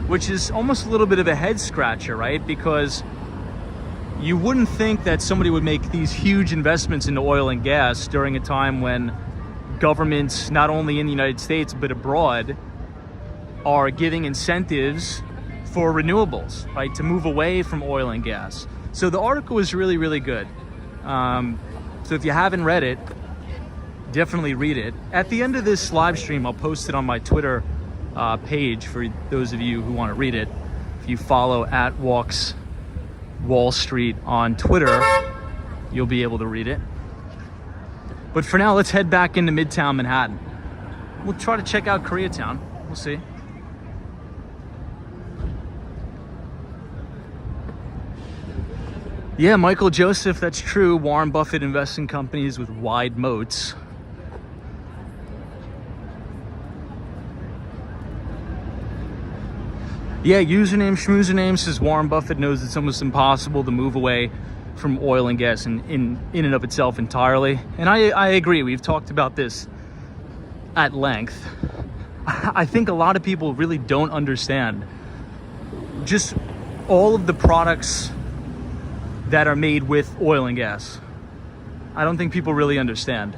which is almost a little bit of a head scratcher, right? Because you wouldn't think that somebody would make these huge investments into oil and gas during a time when governments, not only in the United States, but abroad, are giving incentives for renewables, right? To move away from oil and gas. So the article is really, really good. So if you haven't read it, definitely read it. At the end of this live stream, I'll post it on my Twitter page for those of you who want to read it. If you follow @Walks Wall Street on Twitter, you'll be able to read it. But for now, let's head back into Midtown Manhattan. We'll try to check out Koreatown. We'll see. Yeah, Michael Joseph, that's true. Warren Buffett invests in companies with wide moats. Yeah, username schmoozername says Warren Buffett knows it's almost impossible to move away from oil and gas in and of itself entirely. And I agree. We've talked about this at length. I think a lot of people really don't understand just all of the products that are made with oil and gas. I don't think people really understand.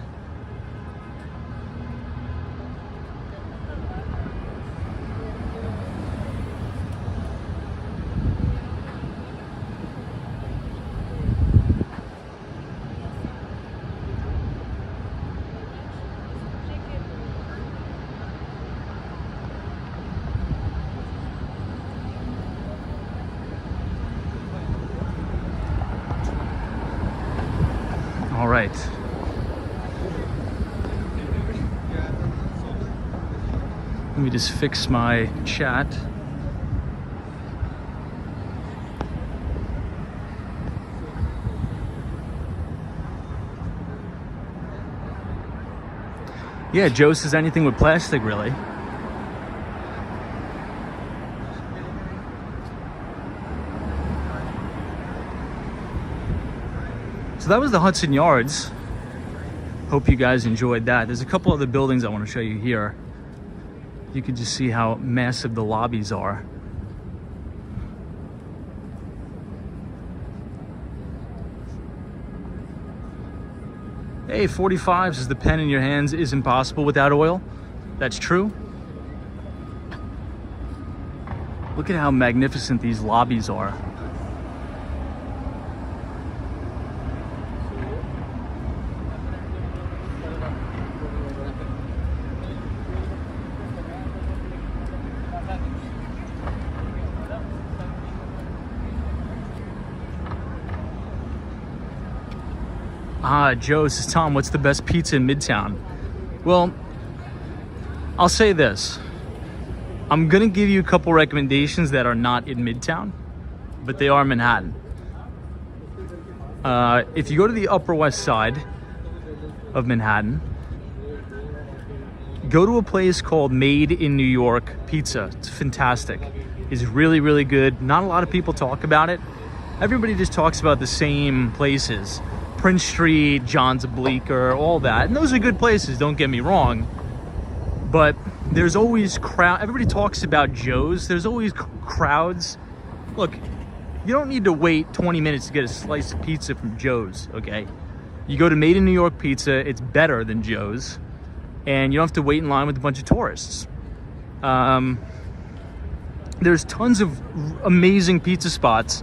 All right. Let me just fix my chat. Yeah, Joe says anything with plastic, really. So that was the Hudson Yards. Hope you guys enjoyed that. There's a couple other buildings I want to show you here. You can just see how massive the lobbies are. Hey, 45 says the pen in your hands is impossible without oil. That's true. Look at how magnificent these lobbies are. Joe says, Tom, what's the best pizza in Midtown? Well, I'll say this. I'm gonna give you a couple recommendations that are not in Midtown, but they are Manhattan. If you go to the Upper West Side of Manhattan, go to a place called Made in New York Pizza. It's fantastic. It's really, really good. Not a lot of people talk about it. Everybody just talks about the same places. Prince Street, John's Bleecker, all that. And those are good places, don't get me wrong. But there's always crowd. Everybody talks about Joe's. There's always crowds. Look, you don't need to wait 20 minutes to get a slice of pizza from Joe's, okay? You go to Made in New York Pizza, it's better than Joe's. And you don't have to wait in line with a bunch of tourists. There's tons of amazing pizza spots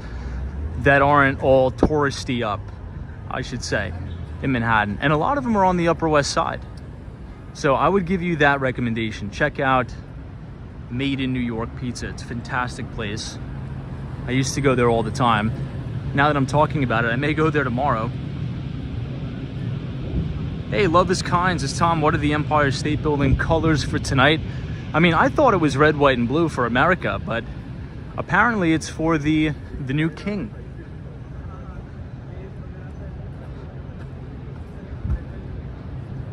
that aren't all touristy up, I should say, in Manhattan. And a lot of them are on the Upper West Side. So I would give you that recommendation. Check out Made in New York Pizza. It's a fantastic place. I used to go there all the time. Now that I'm talking about it, I may go there tomorrow. Hey, Love is Kind says, Tom, what are the Empire State Building colors for tonight? I mean, I thought it was red, white, and blue for America, but apparently it's for the new king.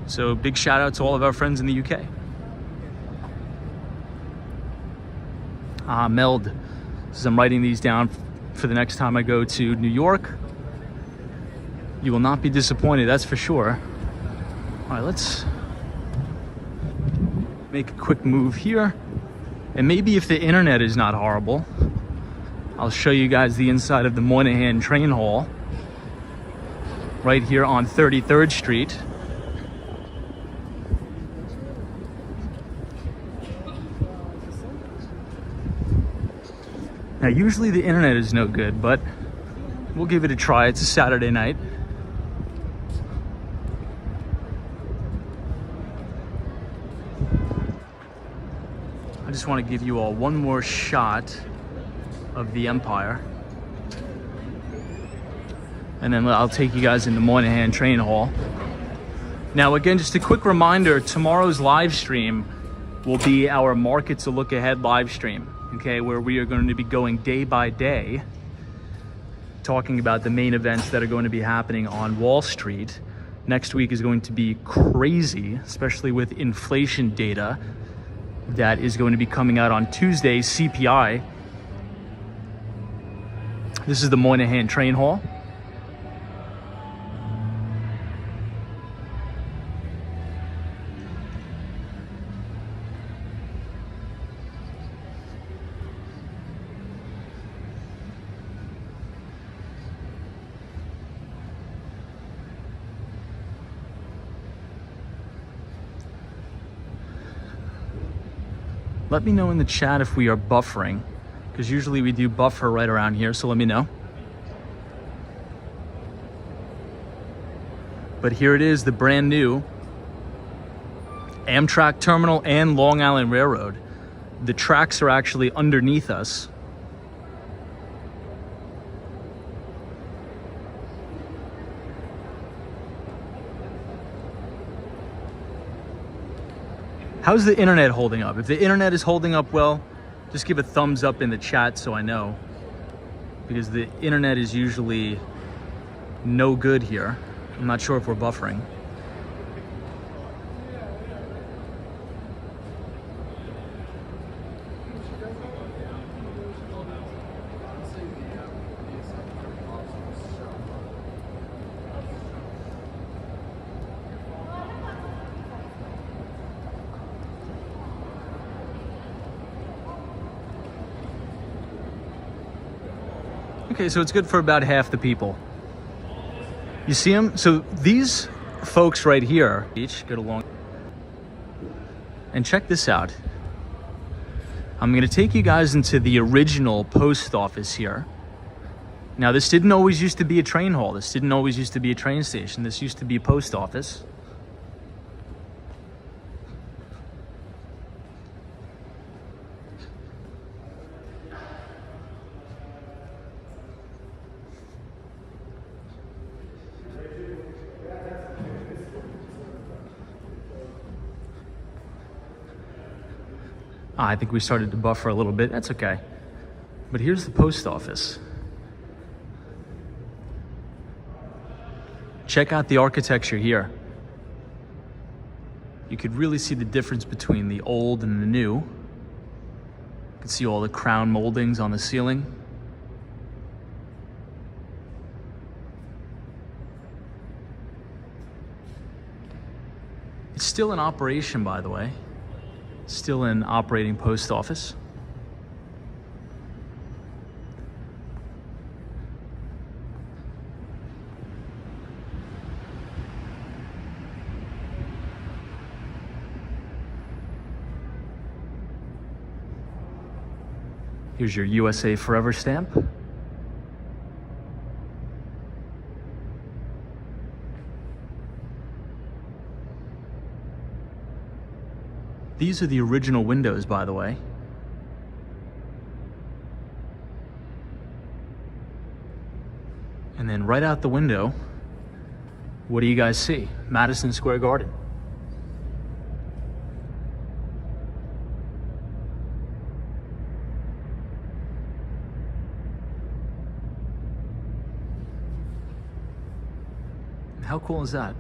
So big shout out to all of our friends in the UK. Meld says, I'm writing these down for the next time I go to New York. You will not be disappointed, that's for sure. All right, let's make a quick move here. And maybe if the internet is not horrible, I'll show you guys the inside of the Moynihan Train Hall right here on 33rd Street. Now, usually the internet is no good, but we'll give it a try. It's a Saturday night. I just want to give you all one more shot of the Empire. And then I'll take you guys into Moynihan Train Hall. Now, again, just a quick reminder, tomorrow's live stream will be our Market to Look Ahead live stream. Okay, where we are going to be going day by day, talking about the main events that are going to be happening on Wall Street. Next week is going to be crazy, especially with inflation data that is going to be coming out on Tuesday, CPI. This is the Moynihan Train Hall. Let me know in the chat if we are buffering, because usually we do buffer right around here, so let me know. But here it is, the brand new Amtrak Terminal and Long Island Railroad. The tracks are actually underneath us. How's the internet holding up? If the internet is holding up well, just give a thumbs up in the chat so I know, because the internet is usually no good here. I'm not sure if we're buffering. Okay, so it's good for about half the people. You see them? So these folks right here each get along. And check this out. I'm gonna take you guys into the original post office here. Now, this didn't always used to be a train hall. This didn't always used to be a train station. This used to be a post office. I think we started to buffer a little bit. That's okay. But here's the post office. Check out the architecture here. You could really see the difference between the old and the new. You can see all the crown moldings on the ceiling. It's still in operation, by the way. Still an operating post office. Here's your USA Forever stamp. These are the original windows, by the way. And then right out the window, what do you guys see? Madison Square Garden. How cool is that?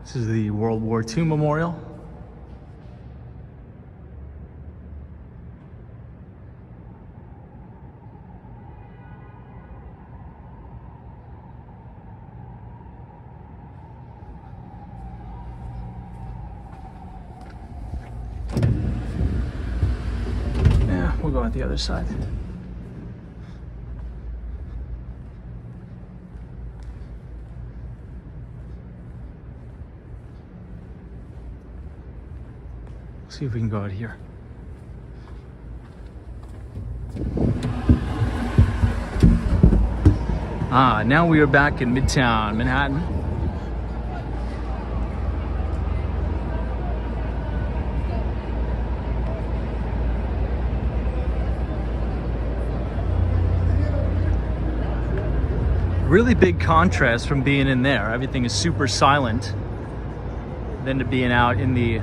This is the World War II Memorial. Yeah, we'll go at the other side. See if we can go out here. Now we are back in Midtown, Manhattan. Really big contrast from being in there. Everything is super silent, than to being out in the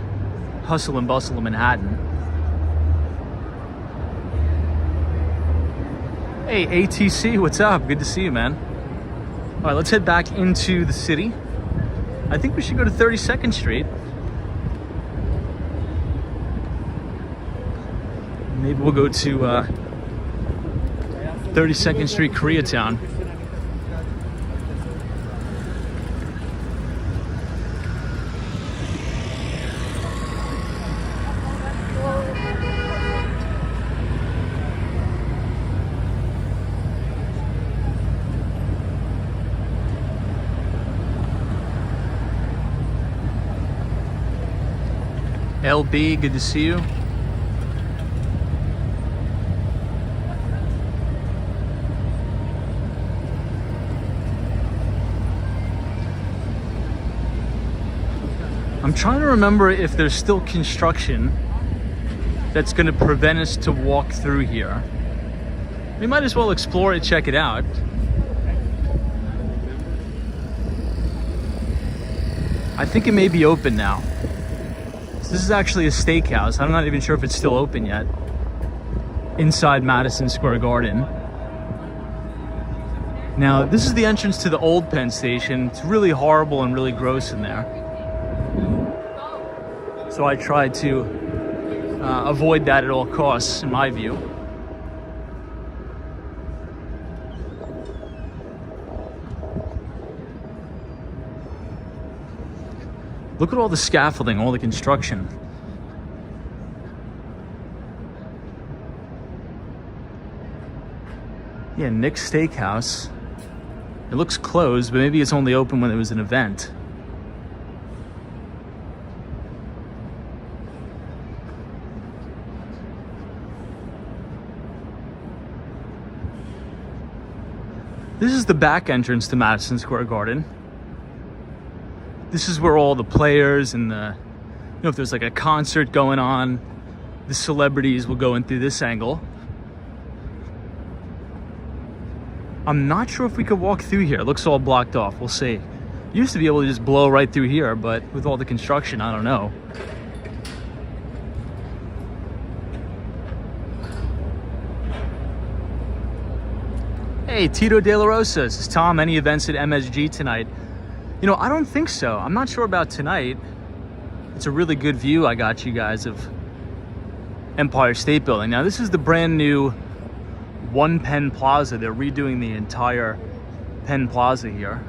hustle and bustle of Manhattan. Hey, ATC, what's up? Good to see you, man. All right, let's head back into the city. I think we should go to 32nd Street. Maybe we'll go to 32nd Street, Koreatown. LB, good to see you. I'm trying to remember if there's still construction that's going to prevent us to walk through here. We might as well explore it, check it out. I think it may be open now. This is actually a steakhouse. I'm not even sure if it's still open yet. Inside Madison Square Garden. Now, this is the entrance to the old Penn Station. It's really horrible and really gross in there. So I tried to avoid that at all costs, in my view. Look at all the scaffolding, all the construction. Yeah, Nick's Steakhouse. It looks closed, but maybe it's only open when there was an event. This is the back entrance to Madison Square Garden. This is where all the players and if there's like a concert going on, the celebrities will go in through this angle. I'm not sure if we could walk through here. It looks all blocked off. We'll see. Used to be able to just blow right through here, but with all the construction, I don't know. Hey, Tito De La Rosa. This is Tom. Any events at MSG tonight? You know, I don't think so. I'm not sure about tonight. It's a really good view I got you guys of Empire State Building. Now, this is the brand new One Penn Plaza. They're redoing the entire Penn Plaza here.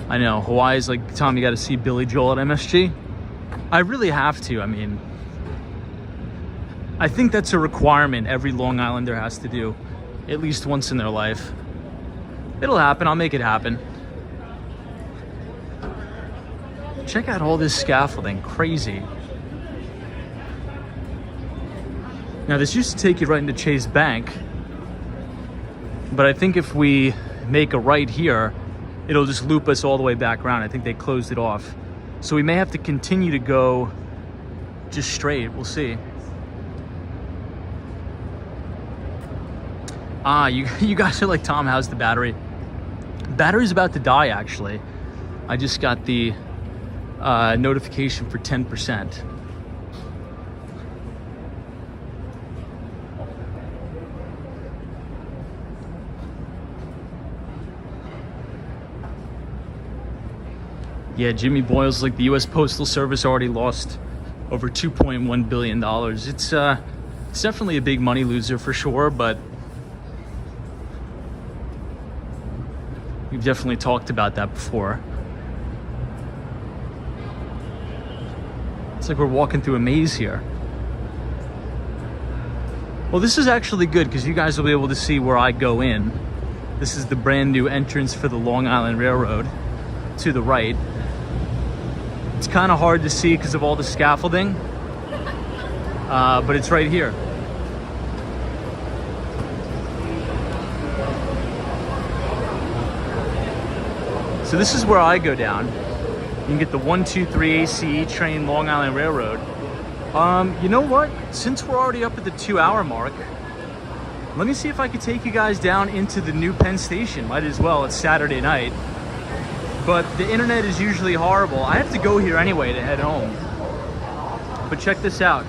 I know, Hawaii's like, Tom, you got to see Billy Joel at MSG. I really have to. I mean, I think that's a requirement every Long Islander has to do. At least once in their life. It'll happen. I'll make it happen. Check out all this scaffolding. Crazy. Now, this used to take you right into Chase Bank. But I think if we make a right here, it'll just loop us all the way back around. I think they closed it off. So we may have to continue to go just straight. We'll see. Ah, you guys are like, Tom, how's the battery? Battery's about to die, actually. I just got the notification for 10%. Yeah, Jimmy Boyle's like, the U.S. Postal Service already lost over $2.1 billion. It's definitely a big money loser for sure, but we've definitely talked about that before. It's like we're walking through a maze here. Well, this is actually good because you guys will be able to see where I go in. This is the brand new entrance for the Long Island Railroad to the right. It's kind of hard to see because of all the scaffolding, but it's right here. So this is where I go down. You can get the 123 ACE train, Long Island Railroad. You know what? Since we're already up at the 2-hour mark, let me see if I could take you guys down into the new Penn Station. Might as well. It's Saturday night. But the internet is usually horrible. I have to go here anyway to head home. But check this out.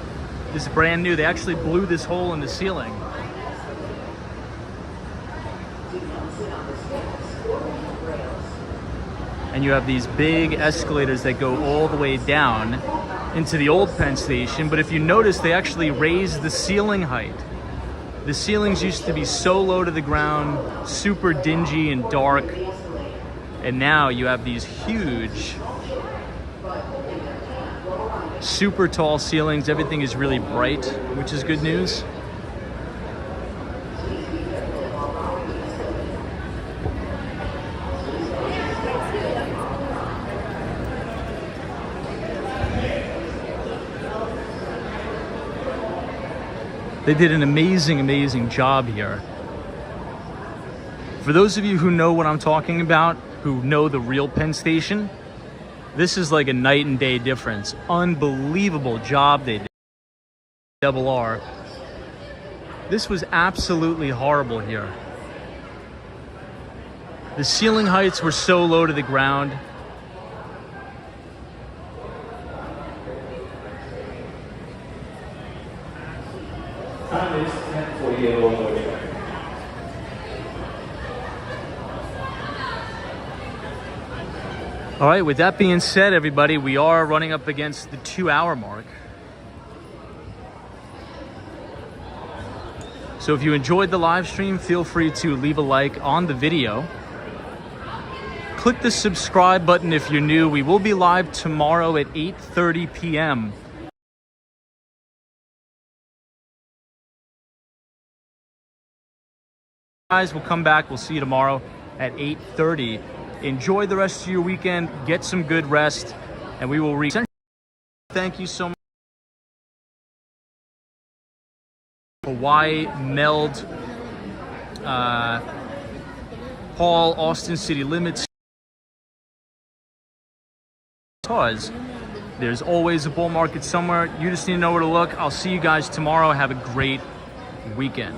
This is brand new. They actually blew this hole in the ceiling. And you have these big escalators that go all the way down into the old Penn Station. But if you notice, they actually raised the ceiling height. The ceilings used to be so low to the ground, super dingy and dark. And now you have these huge, super tall ceilings. Everything is really bright, which is good news. They did an amazing job here. For those of you who know what I'm talking about, who know the real Penn Station, this is like a night and day difference. Unbelievable job they did. Double R. This was absolutely horrible here. The ceiling heights were so low to the ground. Time is 10:48 all the way back. All right, with that being said, everybody, we are running up against the 2-hour mark. So if you enjoyed the live stream, feel free to leave a like on the video. Click the subscribe button if you're new. We will be live tomorrow at 8:30 p.m. Guys, we'll come back. We'll see you tomorrow at 8:30. Enjoy the rest of your weekend. Get some good rest, and we will reach. Thank you so much. Hawaii, Meld, Paul, Austin City Limits. Because there's always a bull market somewhere. You just need to know where to look. I'll see you guys tomorrow. Have a great weekend.